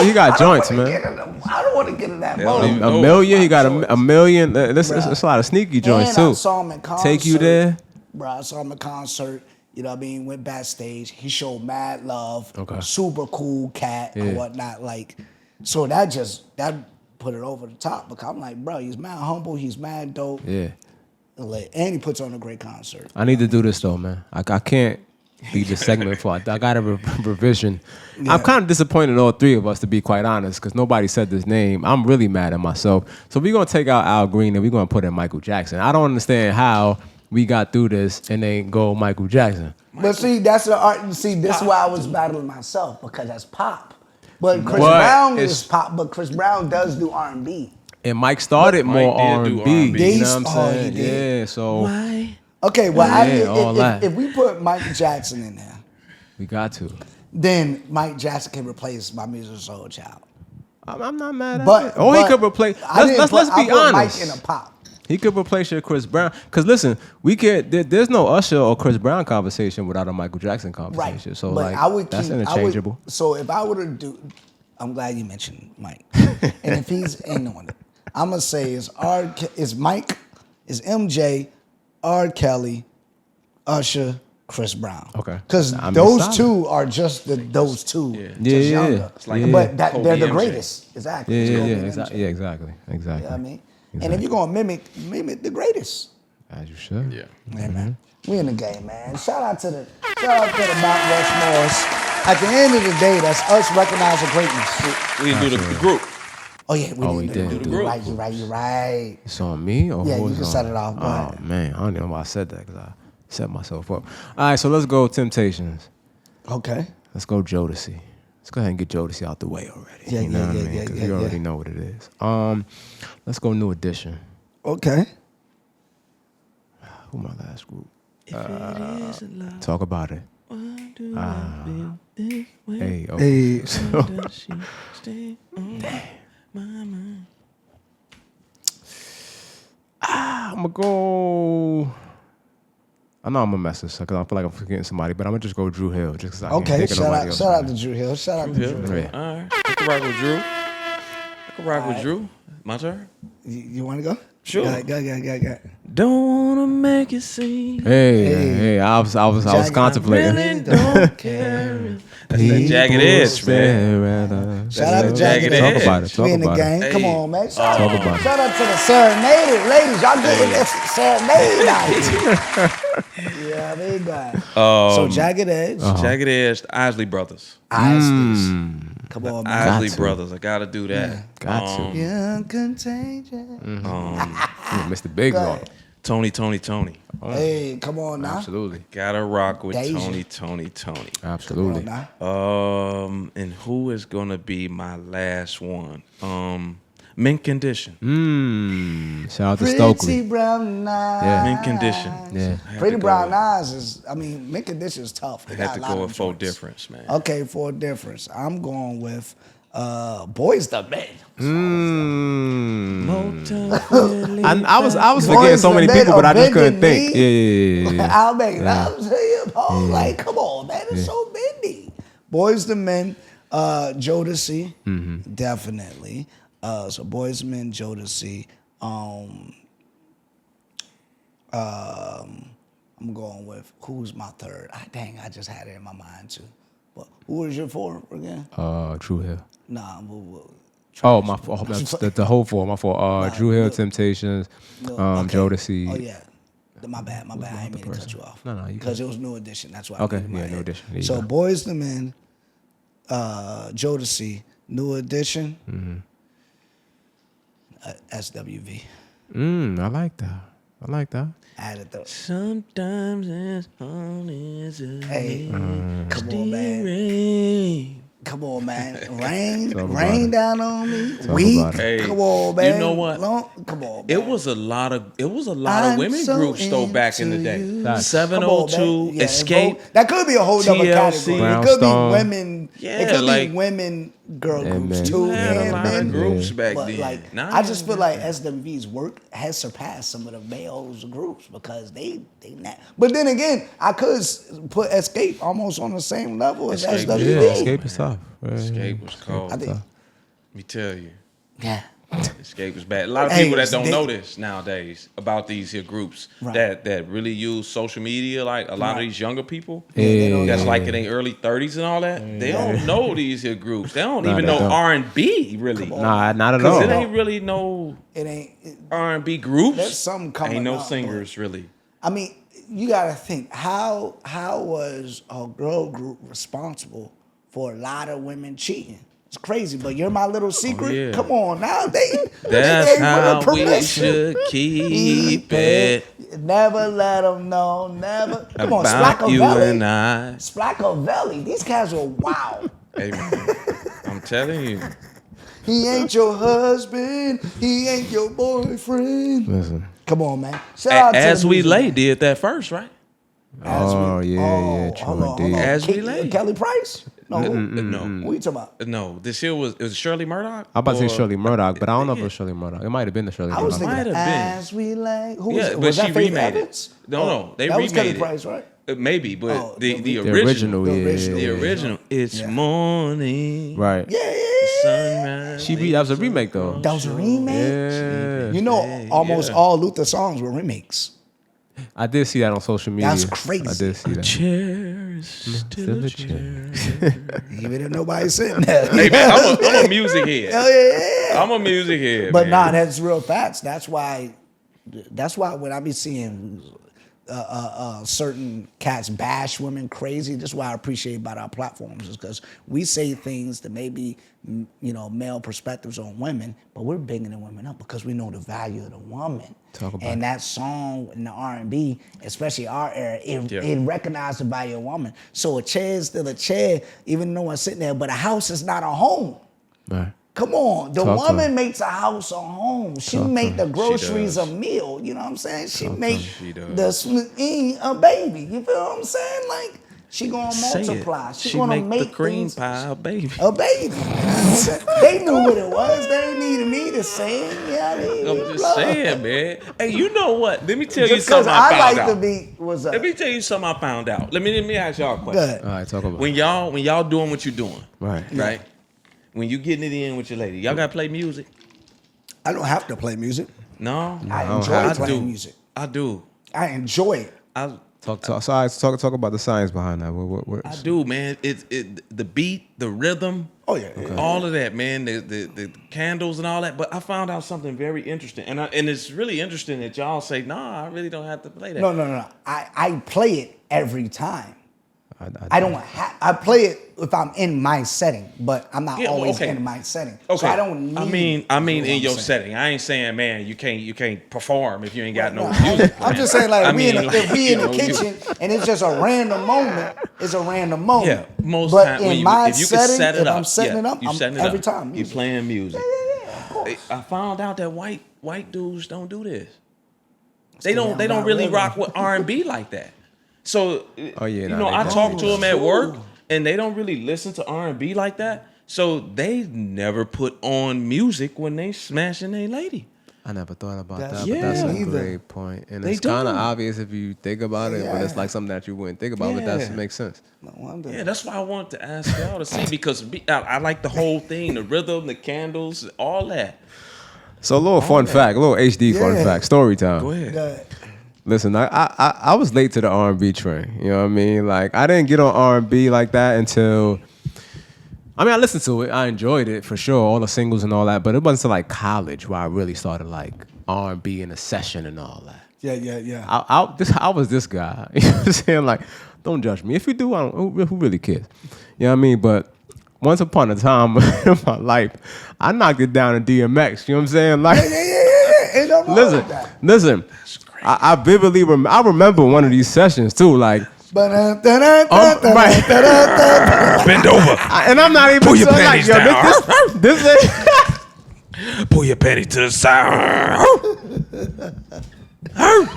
He got on. joints, I don't wanna man. get in the- I don't want to get in that don't mode. even A know. million. He got a million. It's a lot of sneaky joints And I too. saw him in concert. Take you there. Bro, I saw him in concert. You know what I mean? Went backstage. He showed mad love. Okay. Super cool cat Yeah. and whatnot. Like, so that put it over the top. Because I'm like, bro, he's mad humble. He's mad dope. Yeah. And he puts on a great concert. I need to do this though, man. I can't be the segment for it. I got a revision. I'm kind of disappointed in all 3 of us, to be quite honest, because nobody said this name. I'm really mad at myself. So we're gonna take out Al Green and we're gonna put in Michael Jackson. I don't understand how we got through this and then go Michael Jackson. But see, that's the art. See, this is why I was battling myself, because that's pop. But Chris But Brown it's- is pop. But Chris Brown does do R&B. And Mike started Mike more did do R&B. R&B. You know what I'm Oh, he saying? did. Yeah. So Okay, well, Yeah, all that. if we put Mike Jackson in there, we got to. then Mike Jackson can replace my Music Soul Child. I'm not mad at But it. Or he but could replace. I didn't Let's put- I be put honest. Mike in a pop. He could replace your Chris Brown. Because listen, there's no Usher or Chris Brown conversation without a Michael Jackson conversation. Right. So But like I would that's keep, interchangeable. So if I were to do, I'm glad you mentioned Mike. And if he's in on it, I'm gonna say is Mike, is MJ, R. Kelly, Usher, Chris Brown. Okay. Because I mean, those solid. two are just those two. Yeah, Just yeah. younger. It's like But Kobe they're the MJ. greatest. Exactly. Yeah, It's yeah, Kobe yeah, and exactly. MJ. Yeah, exactly. Exactly. You know what I mean? And Exactly. if you're gonna mimic the greatest. As you should. Yeah. Yeah, man. We in the game, man. Shout out to the Mount Rushmores. At the end of the day, that's us recognizing greatness. We didn't do the group. Oh yeah, we did You're do the right. You're right. It's on me or Yeah, who you was can on? set it off. Go Oh ahead. man, I don't even know why I said that because I set myself up. All right, so let's go Temptations. Okay. Let's go Jodeci. Let's go ahead and get Jodeci out the way already. Yeah, you know yeah, what I yeah, mean? yeah, 'Cause yeah, you already yeah. know what it is. Let's go New Edition. Okay. Who my last group? Talk about it. Hey, oh. Hey. I'm gonna go. I know I'm gonna mess this up because I feel like I'm forgetting somebody, but I'm gonna just go Drew Hill just because I can't Okay. think of nobody else. Shout out to Drew Hill. Shout out to Drew Hill. Yeah. All right. I can rock with Drew. I can rock with Drew. My turn. You want to go? Sure. Go. Don't wanna make it seem. Hey, I was Jagged, contemplating. really don't care. That's that jagged edge, man. Shout out to That's Jagged Jagged Edge. Edge. Talk about it. Talk We in the about game. it. Come Hey. on, man. Talk about it. Shout out to the serenaders. Ladies, y'all getting this serenade out here. Yeah, they got. So Jagged Edge. Jagged Edge, the Isley Brothers. Isleys. Come on, man. Isley Got to. Brothers. I gotta do that. Got to. Young contagious. Mr. Biggs Go on. ahead. Tony. Hey, come on now. Absolutely. Gotta rock with Deja. Tony. Absolutely. Come on now. And who is gonna be my last one? Mint Condition. Shout out to Pretty Stokely. brown eyes. Yeah. Mint Condition. Yeah. I had Pretty to go brown with- eyes is, mint condition is tough. They I had got to a lot go of with 4 joints. difference, man. Okay, 4 difference. I'm going with Boys the Men. I was forgetting Boys so the many Men people, but I just couldn't offended think. me. Yeah. I'll make love to you, boy. Like, come on, man. It's so bendy. Boys the Men, Jodeci, definitely. So Boys the Men, Jodeci. I'm going with, who's my third? Dang, I just had it in my mind too. But who was your 4 again? Drew Hill. Nah, Oh, my fault. The whole 4. My fault. Drew Hill, Temptations, Jodeci. Oh yeah, my bad. I ain't mean to cut you off. No, you because it was New Edition. That's why. Okay, I made it in my yeah, New head. Edition. There you So go. Boys the Men, Jodeci, New Edition, SWV. I like that. Added those. Sometimes as hard as a Hey, come on, man. rain. Come on, man. Talk about Rain it. down on me. Talk Weak. about it. Hey, Come on, man. you know what? Come on, man. It was a lot of I'm women so groups though back in the into day. you. Facts. 702 Yeah, Escape. That could be a whole other TLC. category. It could Brownstone. be women. Yeah, it could like- be women girl Yeah, groups man. too. You had a and lot men. of groups back But then. like, Now I you just don't feel get like SWV's work has surpassed some of the males groups because they not. But then again, I could put Escape almost on the same level as Escape, SWV. Yeah, Escape is tough. Escape was cold. I think. Let me tell you. Yeah. Escape was bad. A lot of Hey, people that don't they- know this nowadays about these here groups Right. that really use social media. Like a lot of these younger people they don't- that's like in their early 30s and all that. They don't know these here groups. They don't even they know don't. R&B really. Nah, not at Because it all. ain't really no It ain't. R&B groups. There's something coming Ain't no up, but- singers really. I mean, you gotta think how was a girl group responsible for a lot of women cheating? It's crazy, but You're My Little Secret. yeah. Come on now, they That's gave how women we permission. should keep it Never let them know. Never. Come on, about you and I. Splackavelli. These guys were wow. Hey, man, I'm telling you. He ain't your husband. He ain't your boyfriend. Listen. Come on, man. Shout out to As the We music. Lay did that first, right? Oh, yeah, true hold on. indeed. As We Lay. Kelly Price? No. No. Who you talking about? No, this year was Shirley Murdoch? I'm about to say Or- Shirley Murdoch, but I don't know if it was Shirley Murdoch. It might have been the Shirley I was Murdoch. thinking Might have been. As We Lay. Who was Yeah, it? but Was she that Faith remade it. Evans? No, they that was Kelly remade it. Price, right? Maybe, but Oh, the the original. The original, The yeah. The original. It's morning. Right. Yeah. Sunrise. That was a remake, though. That was a remake. Yeah. You know, almost all Luther songs were remakes. I did see that on social media. That's crazy. I did see that. Cheers. Still a chair. Even if nobody's sitting there. Hey, man, I'm a music head. Hell yeah. I'm a music head. But man. nah, that's real facts. That's why when I be seeing certain cats bash women crazy, that's why I appreciate about our platforms, is because we say things that maybe male perspectives on women, but we're bigging the women up because we know the value of the woman. And that song in the R&B, especially our era, it recognized the value of woman. So a chair is still a chair, even though I'm sitting there, but a house is not a home. Right. Come on, the Talk to woman him. makes a house a home. She Talk to make him. the groceries does. a meal. You know what I'm saying? She Talk to make She does. the sweet a baby. You feel what I'm saying? Like she gonna Say it. multiply. She She gonna make make the cream things pie a baby. a baby. They knew what it was. They needed me to say it. Yeah, I'm just saying, man. Hey, you know what? Let me tell you Just because something I I found like out. to be what's up. Let me tell you something I found out. Let me ask y'all a question. Good. All right, talk about When y'all doing what you're doing, Right. right? When you getting it in with your lady, y'all gotta play music. I don't have to play music. No, I don't enjoy have to. playing music. I do. I enjoy it. I Talk about the science behind that. I do, man. The beat, the rhythm, Oh yeah. all of that, man. The candles and all that. But I found out something very interesting, and it's really interesting that y'all say, "Nah, I really don't have to play that." No. I play it every time. I don't have. I play it if I'm in my setting, but I'm not always in my setting. Okay. So I don't need. I mean, you know in what I'm your saying? setting. I ain't saying, man, you can't perform if you ain't got no No, music. I'm just saying, like, I if mean, we in the you know, kitchen and it's just a random moment, it's a random moment. Yeah, most but time in when my if you can setting, set it if up, I'm setting it up, you I'm setting it every up. time. You Music. playing music. Yeah, of course. I found out that white dudes don't do this. They They don't really rock with R&B like that. So Oh, yeah, you nah, know, they I don't talk do to that. them at work, and they don't really listen to R&B like that. So they never put on music when they smashing a lady. I never thought about That's- that, but that's Yeah. a Either. great point. And They it's kind of do. obvious if you think about it, but it's Yeah. like something that you wouldn't think about, but that Yeah. makes sense. No wonder. Yeah, that's why I wanted to ask y'all to see, because I like the whole thing, the rhythm, the candles, all that. So a little fun fact, a little HD fun Yeah. fact, story time. Go ahead. Good. Listen, I was late to the R&B train. You know what I mean? Like, I didn't get on R&B like that until, I mean, I listened to it. I enjoyed it for sure, all the singles and all that. But it wasn't until like college where I really started like R&B in a session and all that. Yeah. I was this guy. You know what I'm saying? Like, don't judge me. If you do, who really cares? You know what I mean? But once upon a time in my life, I knocked it down in DMX. You know what I'm saying? Like, Yeah. Ain't nothing wrong with that. listen. I vividly I remember one of these sessions too. Like, right. Bend over. And I'm not even Pull your so panties like, yo, down. this ain't. Pull your panty to the side.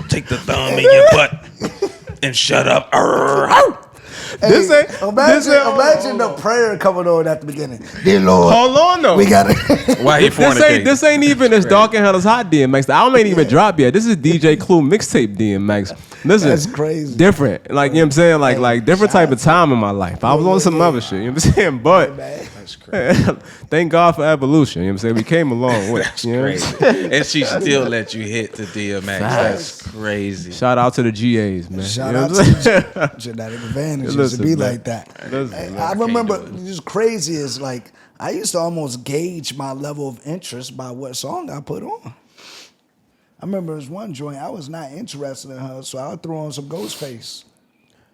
Take the thumb in your butt and shut up. This ain't. Imagine the prayer coming on at the beginning. Dear Lord, Hold on though. we got it. Why he fornicating? This ain't even as dark and hell as hot DMX. The album ain't even dropped yet. This is DJ Clue mixtape DMX. Listen, That's crazy. Different. Like, you know what I'm saying? Like different type of time in my life. I was on some other shit. You know what I'm saying? But That's crazy. thank God for evolution. You know what I'm saying? We came a long way. That's you know what I'm crazy. saying? And she still let you hit the DMX. That's crazy. Shout out to the GAs, man. Shout You know out what I'm saying? to genetic advantages Listen, to be man. like that. Listen, I man. remember Can't do it. it's crazy is like I used to almost gauge my level of interest by what song I put on. I remember there's one joint I was not interested in her, so I threw on some Ghostface.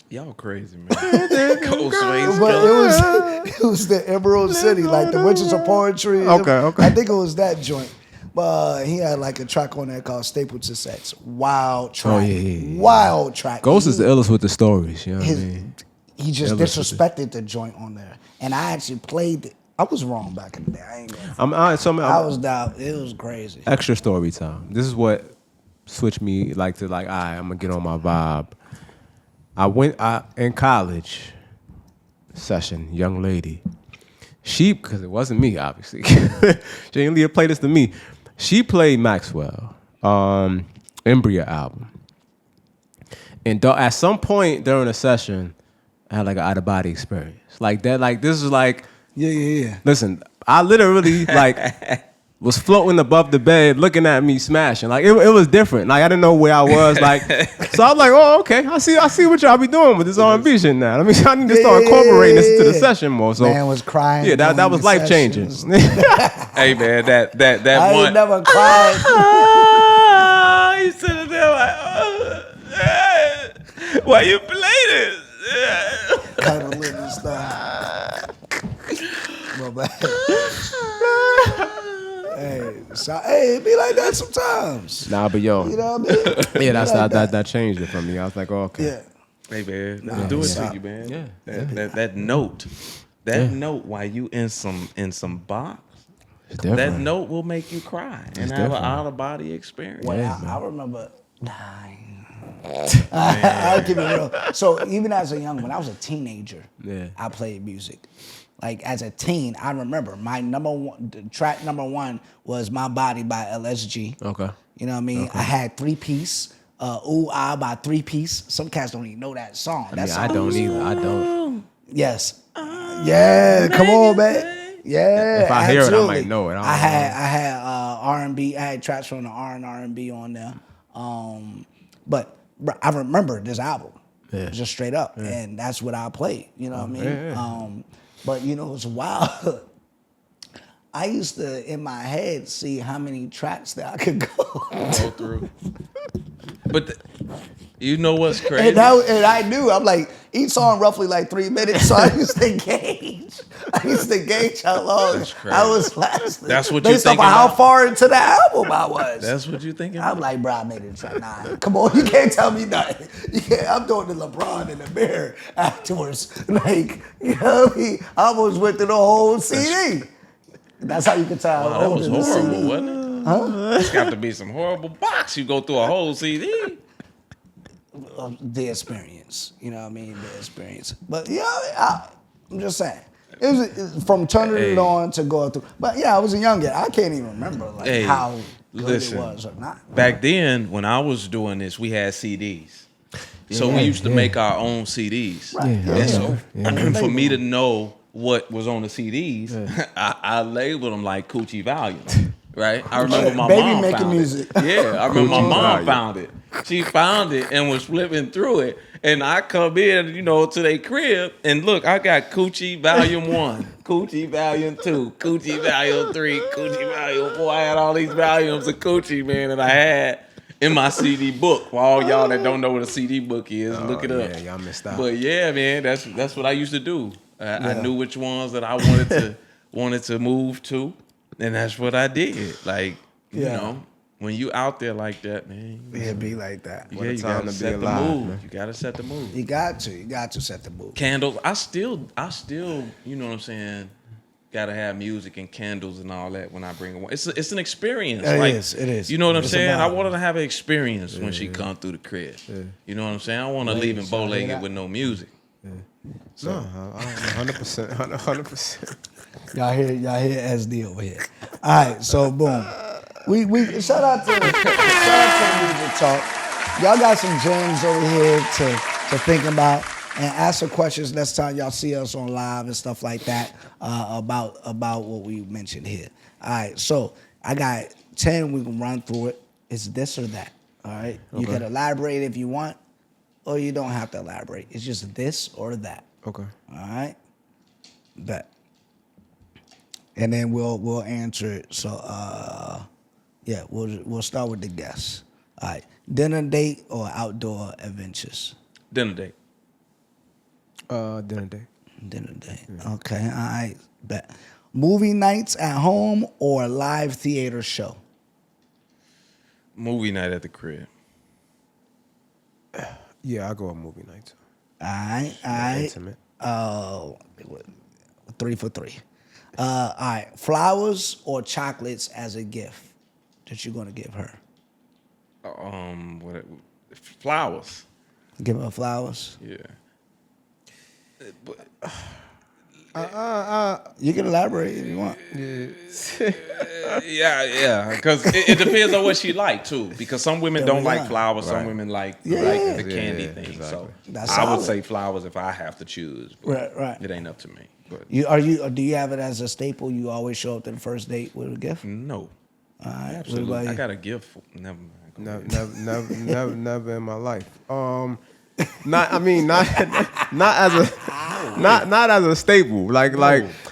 Y'all crazy, man. Ghostface. But it was the Emerald City, like the Witches of Poetry. Okay. I think it was that joint. But he had like a track on there called Staple to Sex. Wild track. Oh, yeah. Wild track. Ghost He- is the illest with the stories. You know what I his, mean? he just Illest with disrespected the joint on there. And I actually played it. I was wrong back in the day. I ain't gonna I I was down. It was crazy. extra story time. This is what switched me like to like, all right, I'm gonna get on my vibe. In college session, young lady. She, because it wasn't me, obviously. She didn't leave a playlist to me. She played Maxwell, Embryo album. And at some point during the session, I had like an out of body experience. Like that, like this is like, Yeah. listen, I literally like was floating above the bed, looking at me smashing. Like it was different. Like I didn't know where I was. Like so I was like, oh okay, I see what y'all be doing with this R&B shit now. I mean, I need to start incorporating this into the session more. So Man was crying. yeah, that was life changing. Hey man, that I one. ain't never cried. You sitting there like, why you play this? Cuddling and stuff. Well, man. Hey, it be like that sometimes. Nah, but yo, You know what I mean? yeah, Like that changed it for me. I was like, oh, okay. Yeah. Hey man, let's do it to you, man. Yeah. That note, note while you in some box, It's that different. note will make you cry and have an out of body experience. Well, I remember. I'll keep it real. So even as a young, when I was a teenager, I played music. Like as a teen, I remember my track number one was "My Body" by LSG. Okay. You know what I mean? Okay. I had 3-piece, "Ooh Ah" by 3-piece. Some cats don't even know that song. I don't either. I don't. Yes. Yeah. Come on, man. Yeah. If I hear it, I might know it. I had R&B. I had tracks from the R&B on there. But I remember this album, just straight up, and that's what I played. You know what I mean? Yeah. But you know, it's wild. I used to, in my head, see how many tracks that I could go through. But you know what's crazy? and I knew, I'm like, each song roughly like 3 minutes, so I used to gauge. How long I was lasting. That's what you based off thinking of how about? far into the album I was. That's what you thinking? I'm like, bro, I made it track 9. Come on, you can't tell me nothing. Yeah, I'm doing the LeBron in the mirror afterwards. Like, you know what I mean? I almost went through the whole CD. That's how you can tell. Wow, that was horrible, wasn't it? Huh? It's got to be some horrible box. You go through a whole CD. The experience, you know what I mean? The experience. But yeah, I'm just saying. It was from turning it on to going through. But yeah, I was a young kid. I can't even remember how good it was or not. Back then, when I was doing this, we had CDs. So we used to make our own CDs. Right. And so for me to know what was on the CDs, I labeled them like Coochie Volume. Right? I remember my mom making found music. it. Yeah, I remember my mom found it. She found it and was flipping through it. And I come in, to their crib, and look, I got Coochie Volume 1, Coochie Volume 2, Coochie Volume 3, Coochie Volume 4. I had all these volumes of Coochie, man, that I had in my CD book. For all y'all that don't know what a CD book is, look it up. Yeah, y'all missed out. But yeah, man, that's what I used to do. I knew which ones that I wanted to move to. And that's what I did. Like, you know, when you out there like that, man. It be like that. Yeah, you gotta set the mood. Man. You gotta set the mood. You got to set the mood. Candles. I still, you know what I'm saying, gotta have music and candles and all that when I bring her. It's an experience. It is. You know what I'm saying? I want her to have an experience when she come through the crib. Yeah. You know what I'm saying? I want to leave him bow-legged with no music. Yeah. So, no, 100%, 100%. Y'all hear SD over here. All right, so boom. We shout out to the music talk. Y'all got some gems over here to think about and ask some questions next time y'all see us on live and stuff like that about what we mentioned here. All right, so I got 10. We can run through it. It's this or that. All right, okay. You can elaborate if you want, or you don't have to elaborate. It's just this or that. Okay. All right. Bet. And then we'll answer it. So we'll start with the guests. All right. Dinner date or outdoor adventures? Dinner date. Dinner date. Dinner date. Yeah. Okay. All right. Bet. Movie nights at home or live theater show? Movie night at the crib. Yeah, I go on movie nights. All right. Intimate. 3 for 3. All right. Flowers or chocolates as a gift that you're gonna give her? Flowers. Give her flowers. Yeah. You can elaborate if you want. Yeah, because it depends on what she like too. Because some women don't like flowers, some women like the candy thing. exactly. So That's I would solid. say flowers if I have to choose. But Right. It ain't up to me. But Do you have it as a staple? You always show up to the first date with a gift? no, All right. absolutely. What about I you? got a gift. Never mind. Go ahead. Never in my life. Not as a staple. Like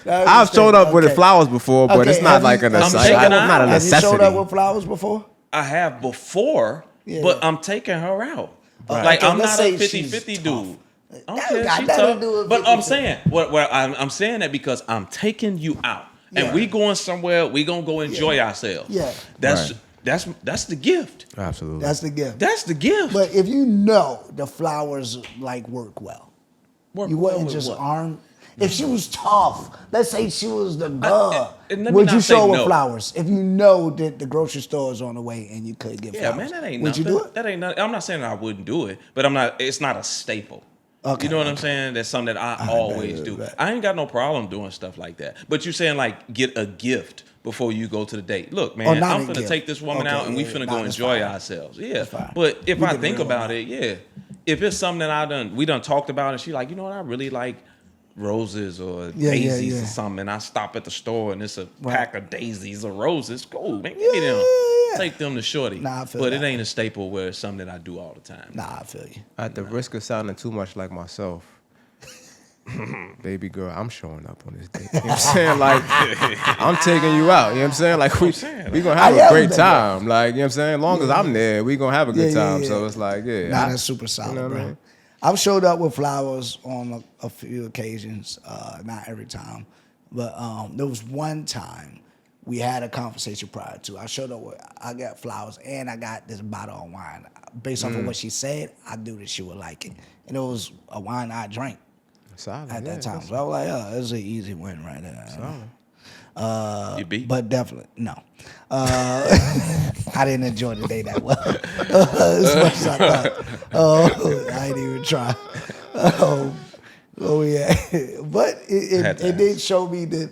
I've showed up with the flowers before, but it's not like a taking not a out. Have you showed up necessity. with flowers before? I have before, Yeah. but I'm taking her out. Right. Like Okay, I'm let's not a say she's 50-50 tough. dude. That Okay, got she nothing to tough. do with But I'm 50-50. saying I'm saying that because I'm taking you out, Yeah. and we going somewhere. We gonna go enjoy ourselves. Yeah. That's the gift. Absolutely. That's the gift. That's the gift. But if you know the flowers like work well, you wouldn't just arm. If she was tough, let's say she was the girl, and let me would not you say show her no. flowers? If you know that the grocery store is on the way and you could get Yeah, flowers, man, that ain't would nothing. you do it? That ain't nothing. I'm not saying that I wouldn't do it, but it's not a staple. Okay, You know what I'm saying? That's something that I always do. I ain't got no problem doing stuff like that. But you're saying like get a gift before you go to the date. Look, man, not I'm a finna gift. take this woman Okay, out and we yeah, finna nah, go that's enjoy fine. ourselves. Yeah. That's fine. But if We I can think real about on it, yeah. If it's something that we done talked about and she like, you know what, I really like roses or daisies or something, and I stop at the store and it's a pack of daisies or roses. Cool, man. Give me them. Take them to shorty. Nah, I feel but that. it ain't a staple where it's something that I do all the time. Nah, I feel you. At the risk of sounding too much like myself, baby girl, I'm showing up on this date. You know what I'm saying? Like, I'm taking you out. You know what I'm saying? Like, we going to have a great time. Like, you know what I'm saying? As long as I'm there, we going to have a good time. So it's like, Nah, that's super solid, know what I bro. mean? I've showed up with flowers on a few occasions, not every time, but there was one time we had a conversation prior to. I showed up with, I got flowers and I got this bottle of wine. Based off of what she said, I knew that she would like it, and it was a wine I drank Solid, at that time. that's- So I was like, oh, it's an easy win right there. You beat? But definitely, no. I didn't enjoy the day that well. As much as I thought. Oh, I didn't even try. Yeah. But it did show me that,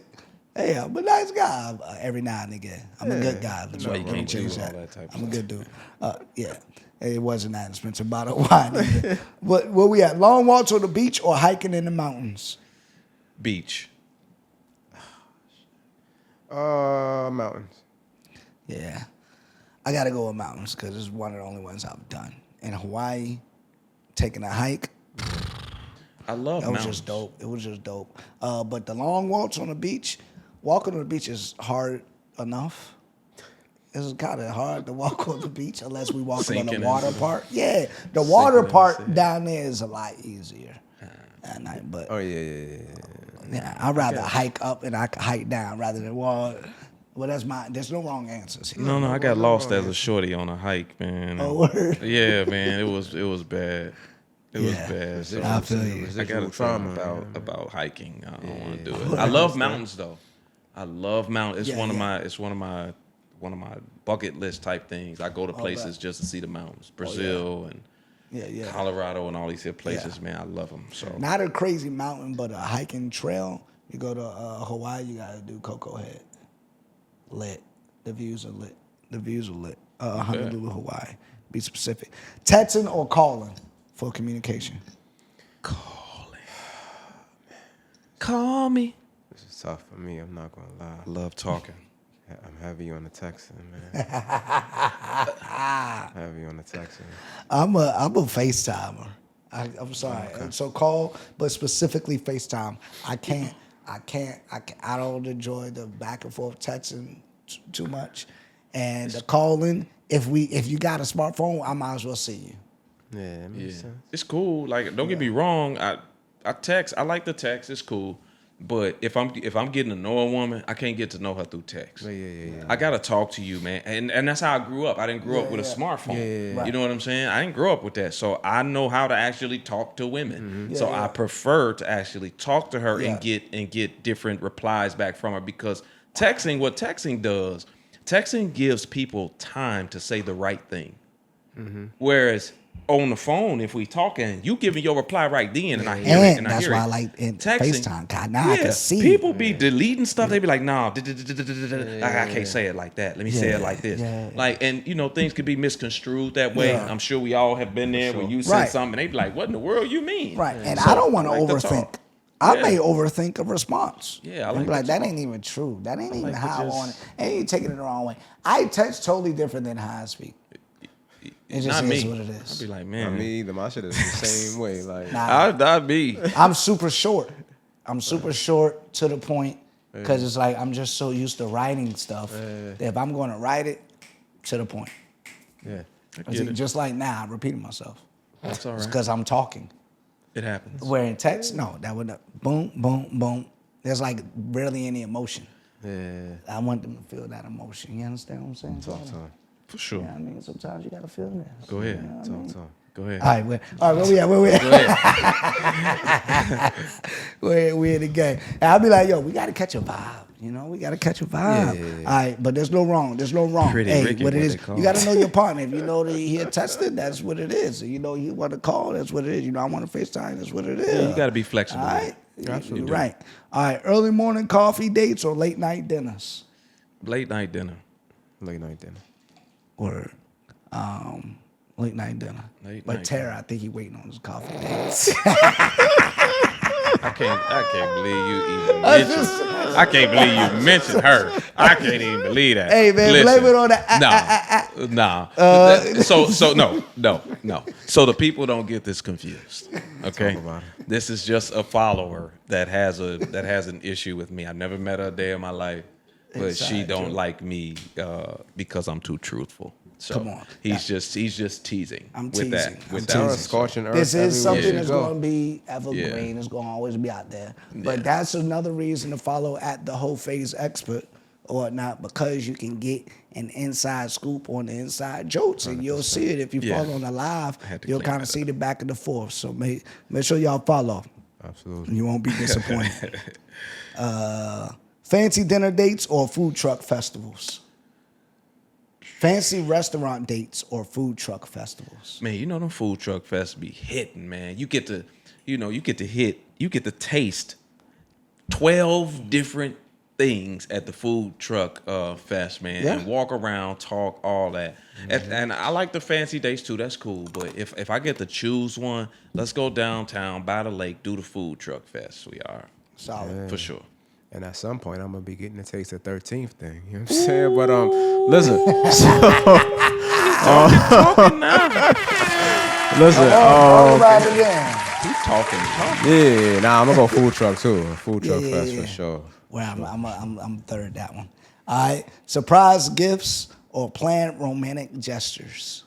hey, I'm a nice guy every now and again. I'm a good guy. That's why you can't change do all that type of I'm a good dude. Yeah. It wasn't that expensive bottle of wine either. But where we at? Long walks on the beach or hiking in the mountains? Beach. Mountains. Yeah. I got to go with mountains because it's one of the only ones I've done. In Hawaii, taking a hike, I love that was mountains. just dope. It was just dope. But the long walks on the beach, walking on the beach is hard enough. It's kind of hard to walk on the beach unless we walk on Sinking the water into- part. Yeah, the water into part the sea. down there is a lot easier at night. But Oh, yeah. yeah, I'd rather hike up and I can hike down rather than walk. Well, there's no wrong answers here. No, I got lost as a shorty on a hike, man. Oh, word. Yeah, man, it was bad. It was Yeah. bad. So I feel you. I got to trauma, trauma about hiking. I don't want to do it. I love mountains though. I love mountains. It's Yeah, one of my bucket list type things. I go to places just to see the mountains. Brazil and Yeah. Colorado and all these here places, Yeah. man. I love them. So Not a crazy mountain, but a hiking trail. You go to Hawaii, you gotta do Cocoa Head. Lit. The views are lit. Honolulu, Hawaii. Be specific. Texting or calling for communication? call me. This is tough for me. I'm not going to lie. I love talking. I'm heavy on the texting, man. Heavy on the texting. I'm a FaceTimer. I'm sorry. So call, but specifically FaceTime. I don't enjoy the back and forth texting too much, and the calling. If you got a smartphone, I might as well see you. Yeah, it makes sense. It's cool. Like, don't get me wrong. I text. I like the text. It's cool. But if I'm getting to know a woman, I can't get to know her through text. Yeah. I gotta talk to you, man. And that's how I grew up. I didn't grow up with a smartphone. Right. You know what I'm saying? I didn't grow up with that. So I know how to actually talk to women. Mm-hmm. So Yeah. I prefer to actually talk to her Yeah. and get different replies back from her, because what texting does, texting gives people time to say the right thing. Whereas on the phone, if we talking, you giving your reply right then, and I hear it, and I that's hear why it. I like in Texting, FaceTime. God, now I can see. People be deleting stuff. They be like, "Nah, I can't say it like that. Let me say it like this." Like, and things could be misconstrued that way. Yeah. I'm sure we all have been there when you say something, and they be like, "What in the world you mean?" Right, and So, I don't want to like to overthink. talk. I may overthink a response. Yeah, I And like be like, to that talk. ain't even true. That ain't even like to how I just- want it. And you taking it the wrong way. I text totally different than how I speak. It just Not is me. what it I'd is. be like, I man, mean, either my shit is the same way. Like, I'd be. I'm super short. I'm super short to the point because it's like I'm just so used to writing stuff that if I'm going to write it, to the point. yeah. Just like now, I'm repeating myself. That's all It's right. because I'm talking. It happens. Where in text, no, that would boom, boom, boom. There's like barely any emotion. Yeah. I want them to feel that emotion. You understand what I'm saying? Talk to him. For sure. Yeah, I mean, sometimes you gotta feel that. Go ahead. You know what I mean? Talk to him. Go ahead. All right, where we at? Where we at? Go ahead. we in the game. And I'll be like, yo, we gotta catch a vibe. You know, we gotta catch a vibe. Yeah. All right, but there's no wrong. There's no wrong. Pretty hey, Ricky, what it what is, they call you gotta it. know your partner. If you know that he had texted, that's what it is. You know, you want to call, that's what it is. You know, I want to FaceTime, that's what it is. Yeah, you got to be flexible. All right, Absolutely. you're right. All right, early morning coffee dates or late night dinners. Late night dinner. Late night dinner. Or late night dinner. Late But night Tara, I think he waiting on his coffee dates. I can't believe you even mentioned. I can't believe you mentioned her. I can't even believe that. Hey, man, Listen, blame it on the Nah. So no. So the people don't get this confused. Okay. Talk about This is just a follower that has an issue with me. I never met her a day in my life, but she Inside don't joke. like me because I'm too truthful. So Come on. he's just teasing. I'm with teasing. that. I'm With Tara that. scorching earth. This is everywhere something you that's go. going to be evergreen. Yeah. It's going to always be out there. But that's another reason to follow at the Hoe Phase Expert or whatnot, because you can get an inside scoop on the inside jokes, and you'll see it if you Yeah. follow on the live. I had to You'll clean kind of that see the back and the forth. So make sure y'all follow. Absolutely. You won't be disappointed. Fancy dinner dates or food truck festivals. Fancy restaurant dates or food truck festivals. Man, you know them food truck fests be hitting, man. You get to taste 12 different things at the food truck fest, man, Yeah. and walk around, talk, all that. And I like the fancy dates too. That's cool. But if I get to choose one, let's go downtown by the lake, do the food truck fest. We are Solid. for sure. And at some point, I'm gonna be getting to taste the 13th thing. You know what I'm saying? But listen. Listen. All right again. Keep talking. Yeah. Nah, I'm gonna go food truck too. Food truck Yeah, fest yeah. for sure. Well, I'm third that one. All right. Surprise gifts or planned romantic gestures.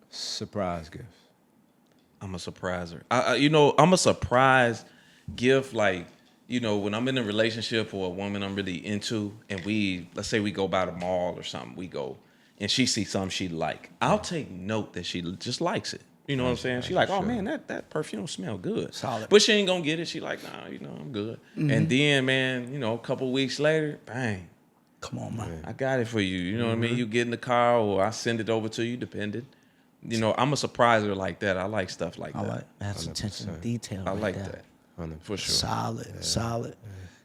Surprise gift. I'm a surpriser. I'm a surprise gift. Like, when I'm in a relationship or a woman I'm really into, and let's say we go by the mall or something, we go, and she sees something she like. I'll take note that she just likes it. You know what I'm saying? She like, oh man, that perfume smell good. Solid. But she ain't gonna get it. She like, nah, I'm good. And then, man, a couple weeks later, bang, Come on, man. I got it for you. You know what I mean? You get in the car or I send it over to you, depending. I'm a surpriser like that. I like stuff like I that. like that's attention to detail. I right like there. that. 100%. For sure. Solid.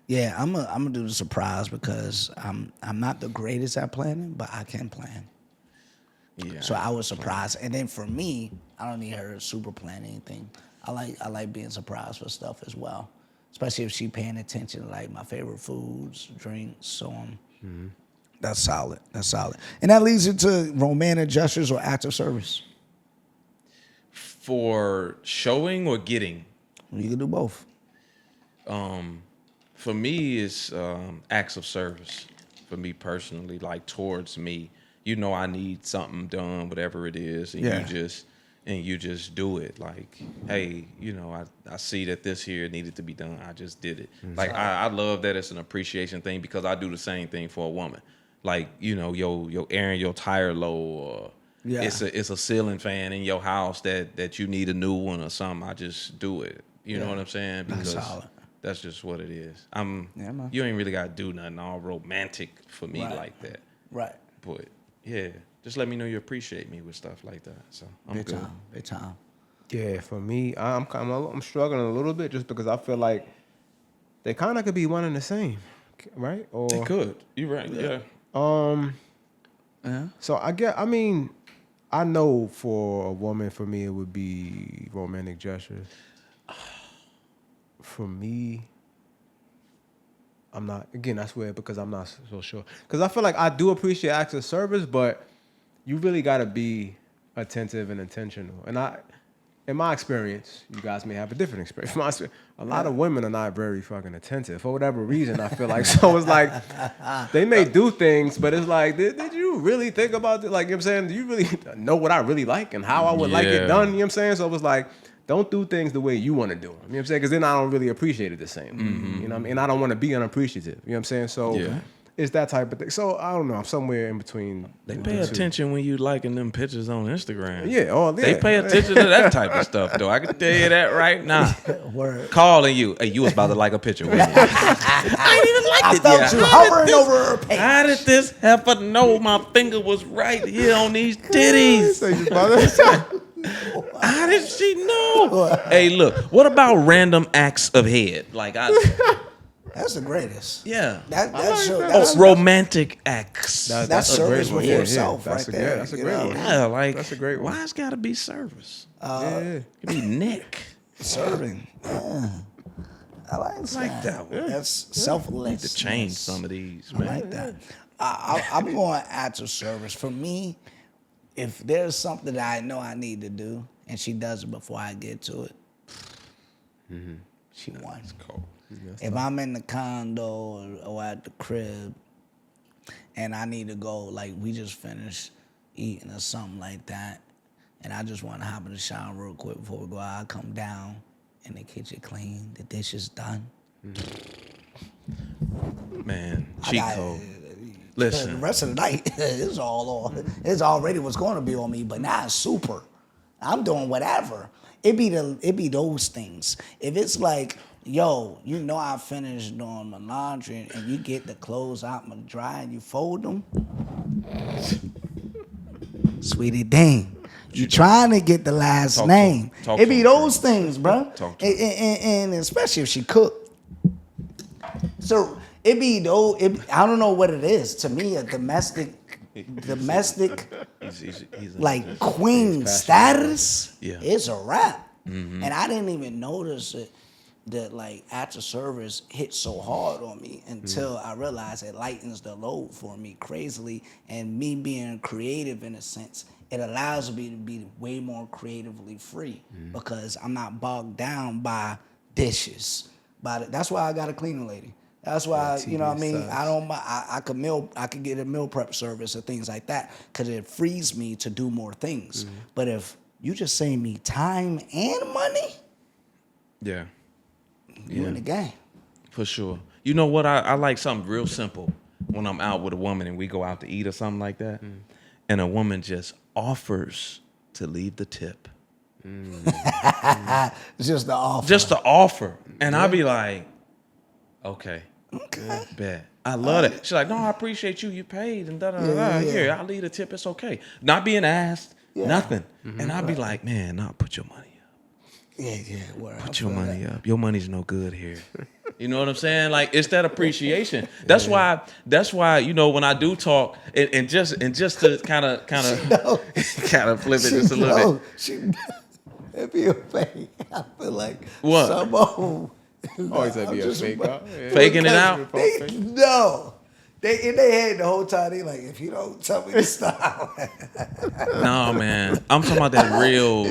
Yeah, I'm gonna do the surprise because I'm not the greatest at planning, but I can plan. Yeah. So I was surprised, and then for me, I don't need her to super plan anything. I like being surprised for stuff as well, especially if she paying attention to like my favorite foods, drinks, so on. That's solid. And that leads into romantic gestures or acts of service. For showing or getting, You can do both. for me, it's acts of service. For me personally, like towards me, I need something done, whatever it is, and Yeah. you just do it. Like, hey, I see that this here needed to be done. I just did it. Like, I love that it's an appreciation thing because I do the same thing for a woman. Like, your airing your tire low, or Yeah. it's a ceiling fan in your house that you need a new one or something. I just do it. You know what I'm saying? That's Because solid. that's just what it is. Yeah, man. You ain't really got to do nothing all romantic for me Right. like that. Right. But yeah, just let me know you appreciate me with stuff like that. So I'm Big good. time. Big time. Yeah, for me, I'm struggling a little bit just because I feel like they kind of could be one and the same, right? Or It could. You're right. Yeah. Yeah. So I know for a woman, for me, it would be romantic gestures. For me, I'm not. Again, that's weird because I'm not so sure. Because I feel like I do appreciate acts of service, but you really got to be attentive and intentional. And in my experience, you guys may have a different experience. A lot of women are not very fucking attentive for whatever reason. I feel like so it's like they may do things, but it's like, did you really think about it? Like, you know what I'm saying? Do you really know what I really like and how I would like it done? You know what I'm saying? So it was like, don't do things the way you want to do them. You know what I'm saying? Because then I don't really appreciate it the same. You know what I mean? And I don't want to be unappreciative. You know what I'm saying? So it's that type of thing. So I don't know. I'm somewhere in between. They pay attention when you liking them pictures on Instagram. Yeah. They pay attention to that type of stuff, though. I can tell you that right now. Word. Calling you. Hey, you was about to like a picture with me. I ain't even liked I it felt yet. you hovering over her page. How did this heifer know my finger was right here on these titties? How did she know? Hey, look. What about random acts of head? Like That's the greatest. yeah. That's Romantic acts. that's service before self right there. That's a you great know? one. Yeah, like That's a great one. why it's gotta be service? Yeah. It could be neck. Serving. Yeah. I like that one. That's selfless. Need to change some of these, I man. like that. I'm going acts of service. For me, if there's something that I know I need to do and she does it before I get to it, she won. Cool. If I'm in the condo or at the crib and I need to go, like we just finished eating or something like that, and I just want to hop in the shower real quick before we go out, I come down and the kitchen clean, the dishes done. Man, cheat code. Listen. The rest of the night, it's all on. It's already what's going to be on me, but now it's super. I'm doing whatever. It be those things. If it's like, yo, you know I finished doing my laundry and you get the clothes out and dry and you fold them, sweetie dang. You trying to get the last name. It be those things, bro. And especially if she cook. So it be though. I don't know what it is. To me, a domestic, He's like queen status. Yeah. It's a wrap. And I didn't even notice it. That like acts of service hit so hard on me until I realized it lightens the load for me crazily, and me being creative in a sense, it allows me to be way more creatively free because I'm not bogged down by dishes. That's why I got a cleaning lady. That's why you know what I mean. I could get a meal prep service or things like that because it frees me to do more things. But if you just save me time and money, yeah. you in the game. For sure. You know what? I like something real simple when I'm out with a woman and we go out to eat or something like that, and a woman just offers to leave the tip. Just the offer. Just the offer. And I'll be like, okay. Bet. I love it. She's like, no, I appreciate you. You paid and da-da-da-da. Here, I'll leave the tip. It's okay. Not being asked. Nothing. And I'll be like, man, nah, put your money up. Word. Put your money up. Your money's no good here. You know what I'm saying? Like it's that appreciation. That's why. You know when I do talk and just to kind of flip it just a little bit. It be a fake. I feel like What? some of them. Always that be a fake out. Faking it out. They in their head the whole time. They like, if you don't tell me to stop. No, man. I'm talking about that real.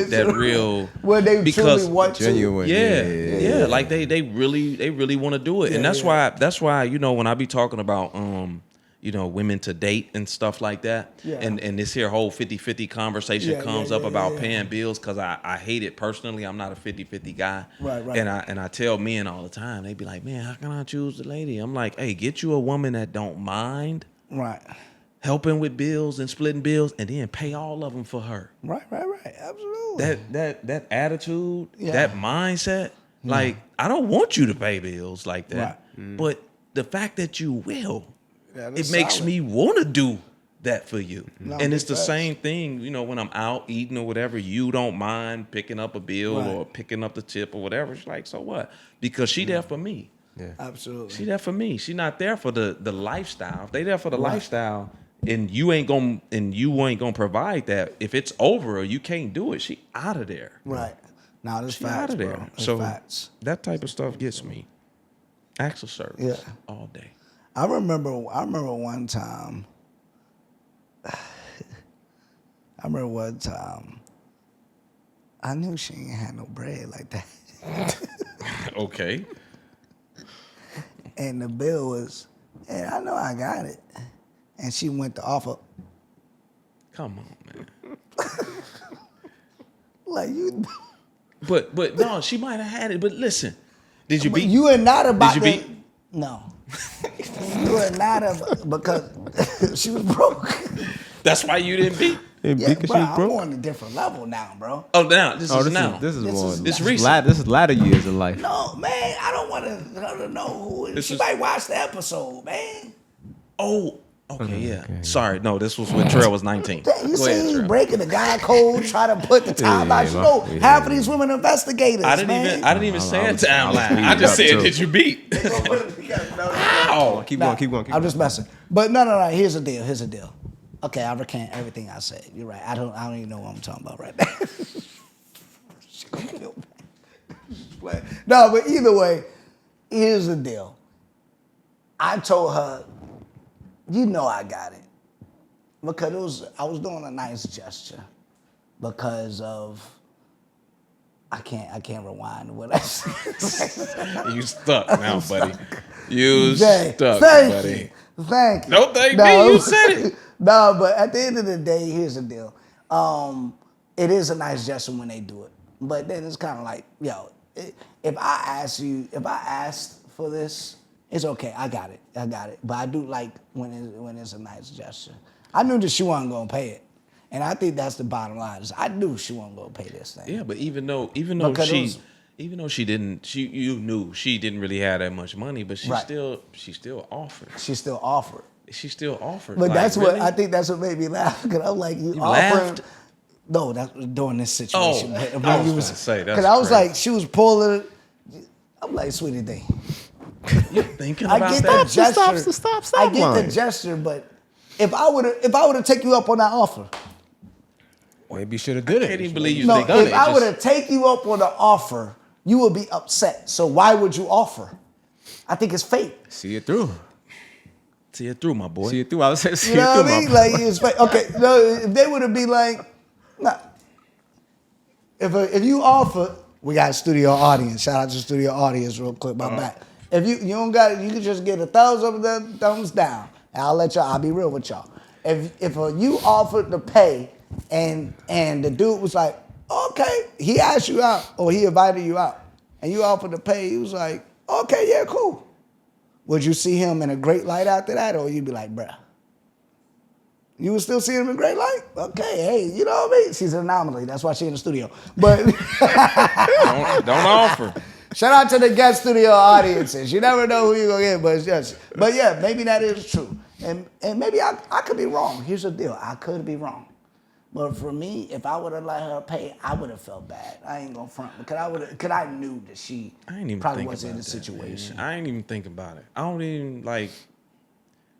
Well, they because truly want Genuine. Yeah. Like they really want to do it, and that's why you know when I be talking about you know women to date and stuff like that, and this here whole 50-50 conversation comes up about paying bills because I hate it personally. I'm not a 50-50 guy, right. And I tell men all the time, they be like, man, how can I choose the lady? I'm like, hey, get you a woman that don't mind helping with bills and splitting bills, and then pay all of them for her. Right. Absolutely. That attitude, that mindset, like I don't want you to pay bills like that, but the fact that you will, it makes me want to do that for you. No, And it's the facts. same thing, you know, when I'm out eating or whatever, you don't mind picking up a bill Right. or picking up the tip or whatever. It's like, so what? Because she there for me. Absolutely. She there for me. She not there for the lifestyle. If they there for the lifestyle and you ain't gonna provide that, if it's over or you can't do it, she out of there. Right. Now this She facts, out of there. bro. That's So facts. that type of stuff gets me. Acts of service Yeah. all day. I remember one time. I knew she ain't had no bread like that. Okay. And the bill was, and I know I got it. And she went to offer, Come on, man. like you. But no, she might have had it. But listen, did you But beat? you are not about Did you to. No. You are not because she was broke. That's why you didn't beat. Yeah, bro, I'm on a different level now, bro. Oh, now this is now. This is This more. is- This It's is this is latter years of life. No, man, I don't want her to know who. This She is- might watch the episode, man. Oh, okay, yeah. Sorry, no, this was when Trell was 19. Damn, you Go ahead, see, Trell. breaking the guy code, try to put the timeline. You know, half of these women investigators. I didn't man. even say a I was timeline. speeding I just up, said, too. did you beat? Oh, keep going. Keep I'm just messing. But no. Here's the deal. Okay, I recant everything I said. You're right. I don't even know what I'm talking about right now. No, but either way, here's the deal. I told her, you know I got it. Because I was doing a nice gesture because of I can't rewind what I said. You stuck now, buddy. You Thank stuck, you. buddy. Thank you. Don't thank me, you said it. No, but at the end of the day, here's the deal. It is a nice gesture when they do it. But then it's kind of like, yo, if I asked for this, it's okay. I got it. But I do like when it's a nice gesture. I knew that she wasn't gonna pay it. And I think that's the bottom line. Is I knew she wasn't gonna pay this thing. Yeah, but even though Because you knew she didn't really have that much money, but she Right. still offered. She still offered. She still offered. But Like, that's really? I think that's what made me laugh. Because I'm like, you laughed? offered. No, that was during this situation. Oh, But I when was you gonna say, that's because I was crazy. like, she was pulling. I'm like, sweetie thing. You thinking I about get that? the gesture. Stop I get the line. gesture, but if I would have take you up on that offer, Maybe you should have did I can't it. even believe you no, think done if it. I Just- would have take you up on the offer, you would be upset. So why would you offer? I think it's fake. See it through. See it through, my boy. See it through. I was saying, see You know it what through. I mean? my Like it's fake. Okay, no, if they would have been like, nah. If you offer, we got a studio audience. Shout out to studio audience real quick. My back. If you don't got it, you can just get a thumbs up and thumbs down. And I'll be real with y'all. If you offered to pay and the dude was like, okay, he asked you out or he invited you out and you offered to pay, he was like, okay, yeah, cool. Would you see him in a great light after that, or you'd be like, bruh? You would still see him in great light? Okay, hey, you know what I mean? She's an anomaly. That's why she's in the studio. But don't offer. shout out to the guest studio audiences. You never know who you're going to get, but yeah, maybe that is true. And maybe I could be wrong. Here's the deal. I could be wrong. But for me, if I would have let her pay, I would have felt bad. I ain't gonna front because I knew that she I ain't even probably think wasn't in about the that, situation. man. I ain't even think about it. I don't even like,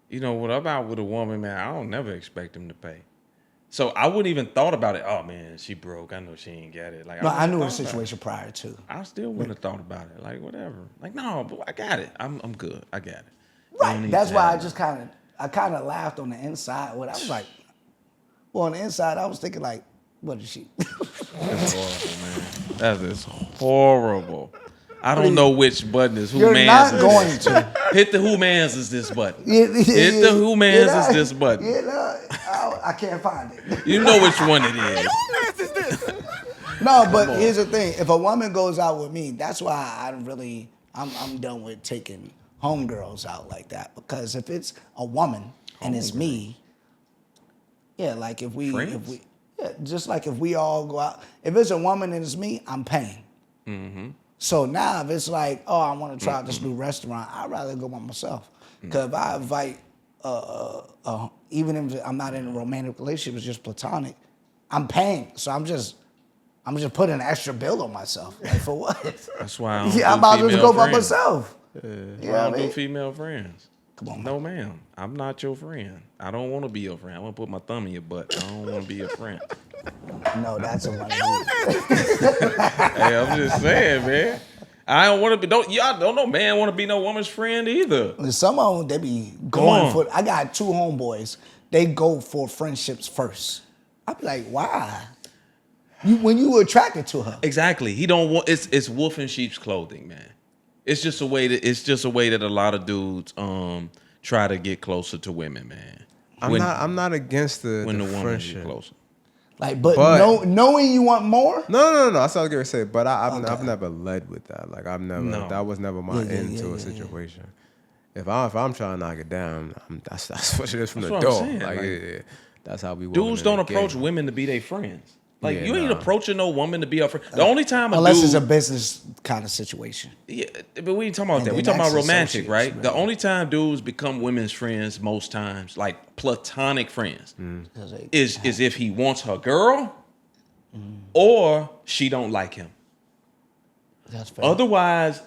you know, what about with a woman, man? I don't never expect him to pay. So I wouldn't even thought about it. Oh man, she broke. I know she ain't got it. Like No, I knew the wouldn't thought about it. situation prior to. I still wouldn't have thought about it. Like whatever. Like no, but I got it. I'm good. I got it. You don't Right. need That's to why have I it. just kind of laughed on the inside. What I was like, well, on the inside, I was thinking like, what is she? That's horrible, man. That is horrible. I don't know which button is who You're man's. not going to. Hit the who man's is this button. Hit Hit the who man's is this button. You know, I can't find it. You know which one it is. No, but here's the thing: if a woman goes out with me, that's why I'm done with taking homegirls out like that. Because if it's a woman and it's me, yeah, like if we, yeah, just like if we all go out. If it's a woman and it's me, I'm paying. Mm-hmm. So now if it's like, oh, I want to try out this new restaurant, I'd rather go by myself. Because if I invite even if I'm not in a romantic relationship, it's just platonic. I'm paying, so I'm just putting an extra bill on myself. Like for what? That's why I don't Yeah, I'm do about to just female go by friends. myself. I Yeah, don't do female friends. Come on, No, ma'am. I'm not your friend. I don't want to be your friend. I want to put my thumb in your butt. I don't want to be your friend. no, that's a money. Hey, I'm just saying, man. I don't want to be. Y'all don't know, man. Want to be no woman's friend either. Some of them, they be going on. for. I got 2 homeboys. They go for friendships first. I be like, why? When you were attracted to her. Exactly. He don't want. It's wolf in sheep's clothing, man. It's just a way that a lot of dudes try to get closer to women, man. I'm not against the woman friendship. get closer. Like, But- knowing you want more. No. That's what I was gonna say. But I've never led with that. Like that was never my end to a situation. If I'm trying to knock it down, that's what it is from That's the what I'm door. saying, Like, like, yeah, that's how we. Dudes don't approach women to be their friends. Like Yeah, you ain't nah. approaching no woman to be a friend. The only time Unless dude, it's a business kind of situation. yeah, but we ain't talking about And that. We then talking about that's romantic, associates, right? right? The only time dudes become women's friends most times, like platonic friends, is if he wants her girl or she don't like him. That's fair. Otherwise,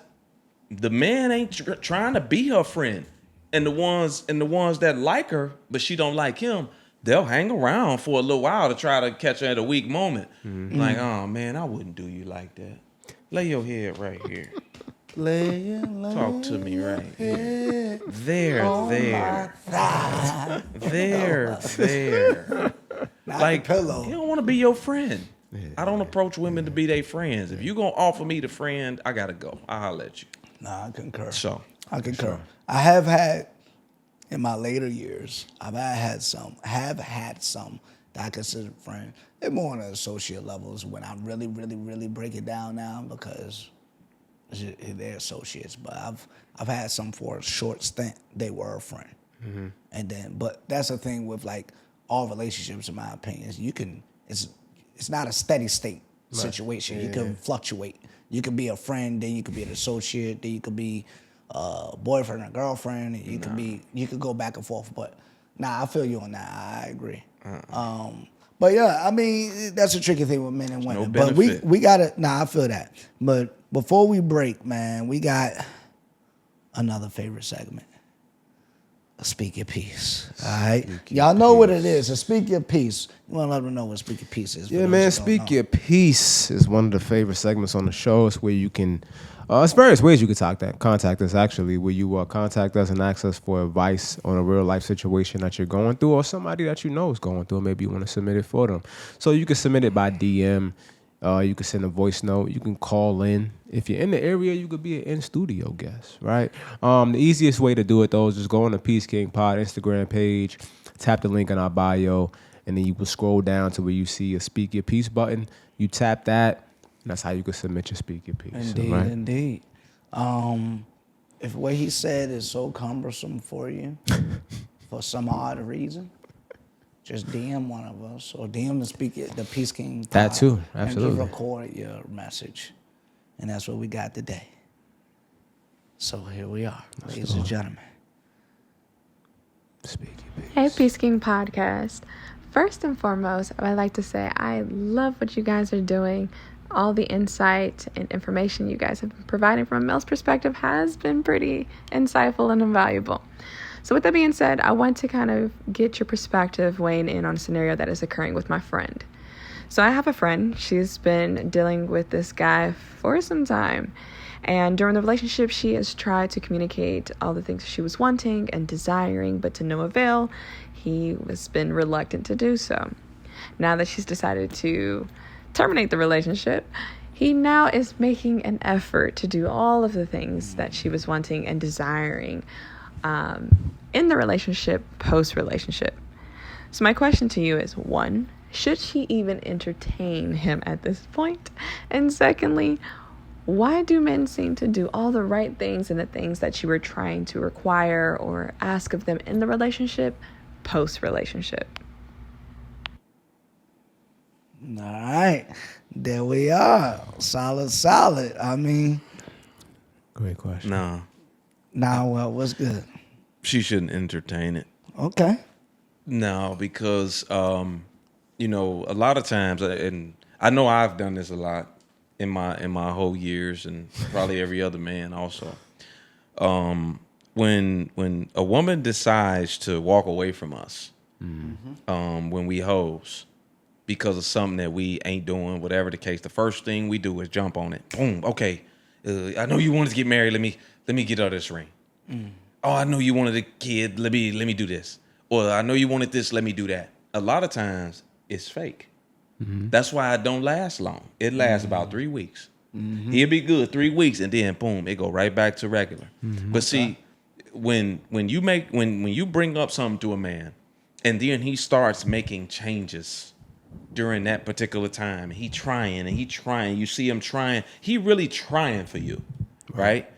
the man ain't trying to be her friend, and the ones that like her but she don't like him, they'll hang around for a little while to try to catch her at a weak moment. Like, oh man, I wouldn't do you like that. Lay your head right here. Talk to me right here. There. Like, pillow. he don't want to be your friend. I don't approach women to be their friends. If you gonna offer me the friend, I gotta go. I'll holler at you. Nah, I concur. So I concur. I have had in my later years. I've had some that I consider friends. They're more on the associate levels when I really, really, really break it down now because they're associates. But I've had some for a short stint. They were a friend, and then but that's the thing with like all relationships, in my opinion. It's not a steady state situation. You can fluctuate. You could be a friend, then you could be an associate, then you could be a boyfriend or girlfriend. And you could go back and forth. But I feel you on that. I agree. But yeah, I mean that's a tricky thing with men and women. But benefit. we gotta. I feel that. But before we break, man, we got another favorite segment. Speak your piece. All right. Y'all know what it is. Speak your piece. You want to let them know what speak your piece is. Yeah, man. Speak your piece is one of the favorite segments on the show. It's where you can, it's various ways you can contact us. Actually, where you contact us and ask us for advice on a real life situation that you're going through, or somebody that you know is going through. Maybe you want to submit it for them. So you can submit it by DM. You can send a voice note. You can call in. If you're in the area, you could be an in-studio guest, right? The easiest way to do it, though, is just go on the Peace King Pod Instagram page, tap the link in our bio, and then you will scroll down to where you see a Speak Your Piece button. You tap that, and that's how you can submit your Speak Your Piece. Indeed, right? indeed. If what he said is so cumbersome for you, for some odd reason, just DM one of us or DM the Peace King Pod. That too, absolutely. And just record your message. And that's what we got today. So here we are, ladies and gentlemen. Speak Your Piece. Hey, Peace King Podcast. First and foremost, I'd like to say I love what you guys are doing. All the insight and information you guys have been providing from a male's perspective has been pretty insightful and invaluable. So with that being said, I want to kind of get your perspective weighing in on a scenario that is occurring with my friend. So I have a friend. She's been dealing with this guy for some time. And during the relationship, she has tried to communicate all the things she was wanting and desiring, but to no avail. He has been reluctant to do so. Now that she's decided to terminate the relationship, he now is making an effort to do all of the things that she was wanting and desiring in the relationship, post-relationship. So my question to you is, 1, should she even entertain him at this point? And secondly, why do men seem to do all the right things and the things that you were trying to require or ask of them in the relationship, post-relationship? All right. There we are. Solid. I mean, Great question. nah, well, what's good? she shouldn't entertain it. Okay. No, because you know, a lot of times, and I know I've done this a lot in my whole years, and probably every other man also. When a woman decides to walk away from us, when we hoes, because of something that we ain't doing, whatever the case, the first thing we do is jump on it. Boom. Okay, I know you wanted to get married. Let me get her this ring. Oh, I know you wanted a kid. Let me do this. Or I know you wanted this. Let me do that. A lot of times it's fake. That's why it don't last long. It lasts about 3 weeks. He'll be good 3 weeks, and then boom, it go right back to regular. But see, when you bring up something to a man, and then he starts making changes during that particular time, he trying. You see him trying. He really trying for you, right?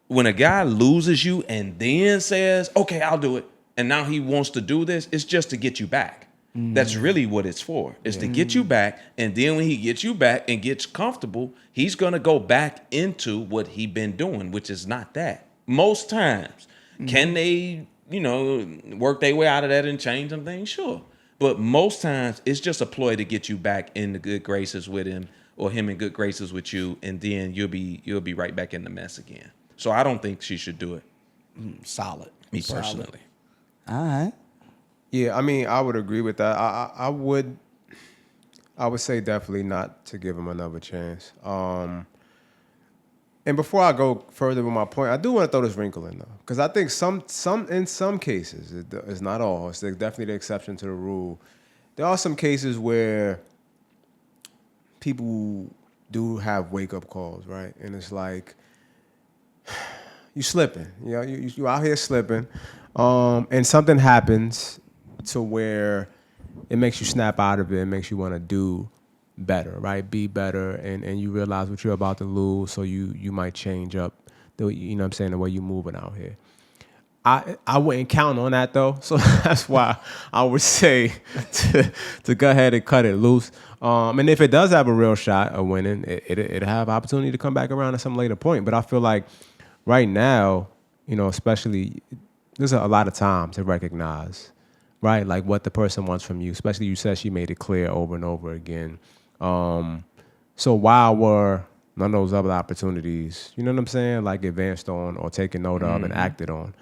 When a guy loses you and then says, "Okay, I'll do it," and now he wants to do this, it's just to get you back. That's really what it's for. It's to get you back, and then when he gets you back and gets comfortable, he's gonna go back into what he been doing, which is not that. Most times, can they, work their way out of that and change some things? Sure, but most times it's just a ploy to get you back in the good graces with him, or him in good graces with you, and then you'll be right back in the mess again. So I don't think she should do it. Solid. Me personally. All right. Yeah, I mean, I would agree with that. I would say definitely not to give him another chance. And before I go further with my point, I do want to throw this wrinkle in though, because I think in some cases, it's not all. It's definitely the exception to the rule. There are some cases where people do have wake up calls, right? And it's like, you slipping, you out here slipping, and something happens to where it makes you snap out of it and makes you want to do better, right? Be better, and you realize what you're about to lose, so you might change up the way you're moving out here. I wouldn't count on that though, so that's why I would say to go ahead and cut it loose. And if it does have a real shot of winning, it'll have opportunity to come back around at some later point. But I feel like right now, especially, there's a lot of time to recognize, right, like what the person wants from you. Especially, you said she made it clear over and over again. So while were none of those other opportunities, you know what I'm saying, like advanced on or taken note of and acted on.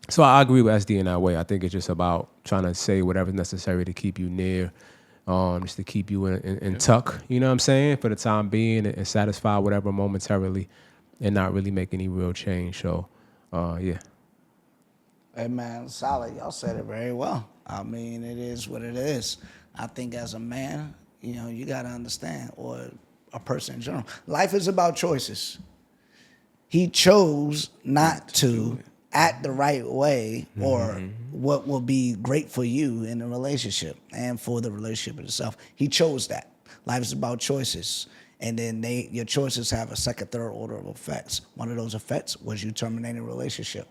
So I agree with SD in that way. I think it's just about trying to say whatever's necessary to keep you near, just to keep you in tuck, you know what I'm saying, for the time being, and satisfy whatever momentarily, and not really make any real change. So, yeah. Hey, man, solid. Y'all said it very well. I mean, it is what it is. I think as a man, you got to understand, or a person in general, life is about choices. He chose not to act the right way, or what will be great for you in a relationship and for the relationship itself. He chose that. Life is about choices. And then your choices have a second, third order of effects. One of those effects was you terminating a relationship.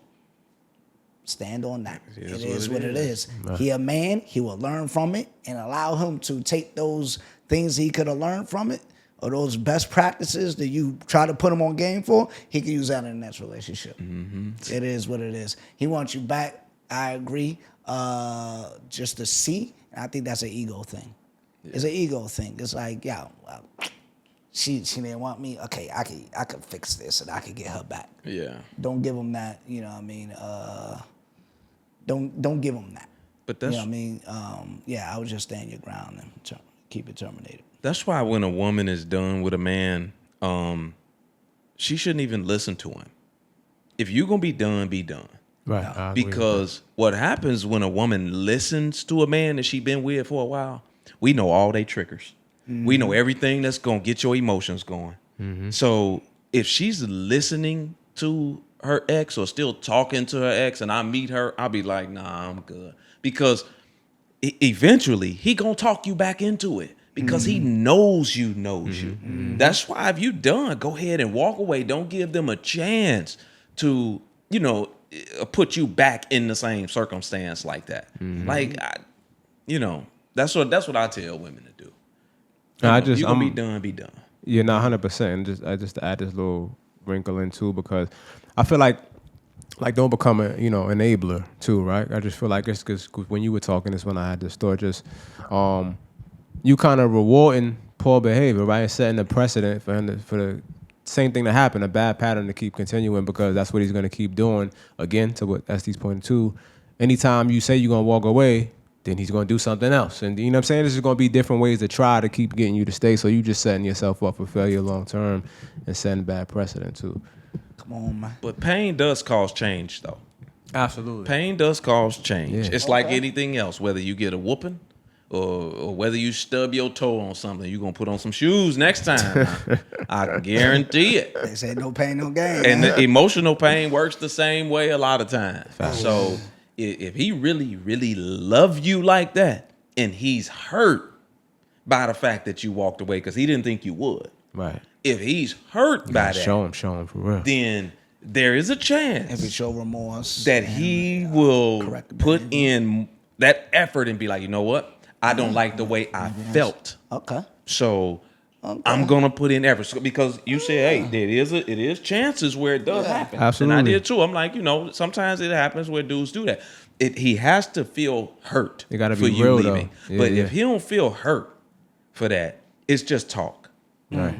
Stand on that. It is what it is. He a man, he will learn from it, and allow him to take those things he could have learned from it, or those best practices that you try to put him on game for, he can use that in the next relationship. It is what it is. He wants you back, I agree, just to see. I think that's an ego thing. Yeah. It's an ego thing. It's like, she didn't want me. Okay, I could fix this and I could get her back. Yeah. Don't give him that, don't give him that. But that's, I would just stand your ground and keep it terminated. That's why when a woman is done with a man, she shouldn't even listen to him. If you're going to be done, be done. Right. Because what happens when a woman listens to a man that she been with for a while, we know all they triggers. We know everything that's going to get your emotions going. So if she's listening to her ex or still talking to her ex and I meet her, I'll be like, nah, I'm good. Because eventually he going to talk you back into it. Because he knows you. That's why if you done, go ahead and walk away. Don't give them a chance to, put you back in the same circumstance like that. That's what I tell women to do. You gonna be done, be done. Yeah, not 100%. And just to add this little wrinkle in too, because I feel like like don't become a enabler too, right? I just feel like it's because when you were talking, this when I had this thought, just you kind of rewarding poor behavior, right? And setting a precedent for the same thing to happen, a bad pattern to keep continuing, because that's what he's going to keep doing. Again, to what SD's pointing to, anytime you say you're going to walk away, then he's going to do something else. And you know what I'm saying? This is going to be different ways to try to keep getting you to stay. So you just setting yourself up for failure long term and setting bad precedent too. Come on, man. But pain does cause change, though. Absolutely. Pain does cause change. Yeah. It's like anything else, whether you get a whooping or whether you stub your toe on something, you're going to put on some shoes next time. I guarantee it. They say no pain, no gain. And the emotional pain works the same way a lot of times. So if he really, really love you like that, and he's hurt by the fact that you walked away because he didn't think you would. Right. If he's hurt by that, show him for real. then there is a chance if he show remorse, that he will correct the put behavior. in that effort and be like, you know what? I don't like the way I felt. Okay. So I'm gonna put in effort. So, because you said, hey, it is chances where it does happen. Absolutely. And I did too. I'm like, sometimes it happens where dudes do that. He has to feel hurt. It gotta for be you real, leaving. though. Yeah, but yeah. if he don't feel hurt for that, it's just talk. Right.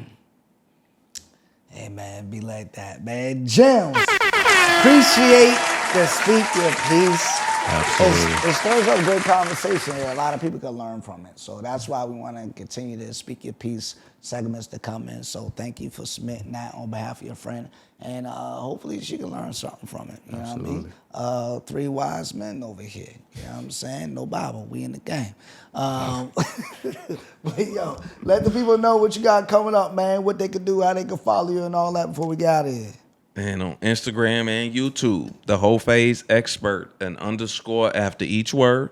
Hey, man, be like that, man. Gems. Appreciate the Speak Your Piece. Absolutely. It stirs up great conversation here. A lot of people can learn from it. So that's why we want to continue to Speak Your Piece segments to come in. So thank you for submitting that on behalf of your friend. And hopefully she can learn something from it. You know what I mean? 3 wise men over here. You know what I'm saying? No Bible. We in the game. But yo, let the people know what you got coming up, man. What they can do, how they can follow you and all that before we get out of here. And on Instagram and YouTube, the Hoe Phase Expert, an underscore after each word.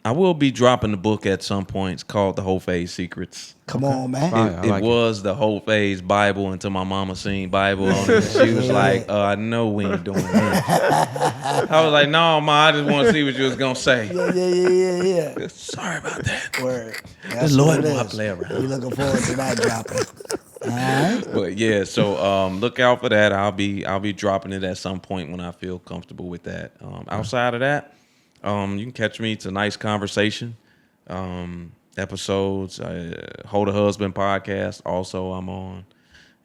I will be dropping the book at some point. It's called The Hoe Phase Secrets. Come on, man. Fine. It was the Hoe Phase Bible until my mama seen Bible on it. She was like, I know we ain't doing this. I was like, no, Ma, I just want to see what you was going to say. Yeah. Sorry about that. Word. The Lord will I play around. We looking forward to that dropping. All right. But yeah, so look out for that. I'll be dropping it at some point when I feel comfortable with that. Outside of that, you can catch me. It's a nice conversation. Episodes, Hold a Husband podcast. Also, I'm on.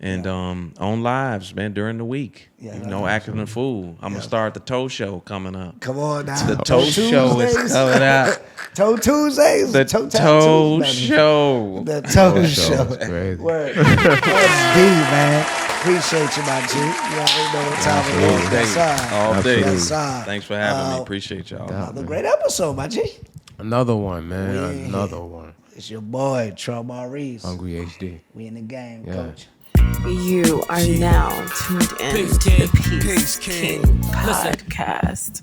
And on lives, man, during the week. Yeah, acting a fool. I'm gonna start the Toe Show coming up. Come on now. The Toe Show is coming out. Toe Tuesdays. The Toe Toe tattoos, baby. Show. The Toe Show. Crazy. Word. That's D, man. Appreciate you, my G. You already know what time it is. That's All day. Yes, sir. Thanks for having me. Appreciate y'all. Another great episode, my G. Another one, man. Yeah. Another one. It's your boy, Trell Maurice. Hungry HD. We in the game, Yeah. coach. You are now tuned in to the Peace King podcast.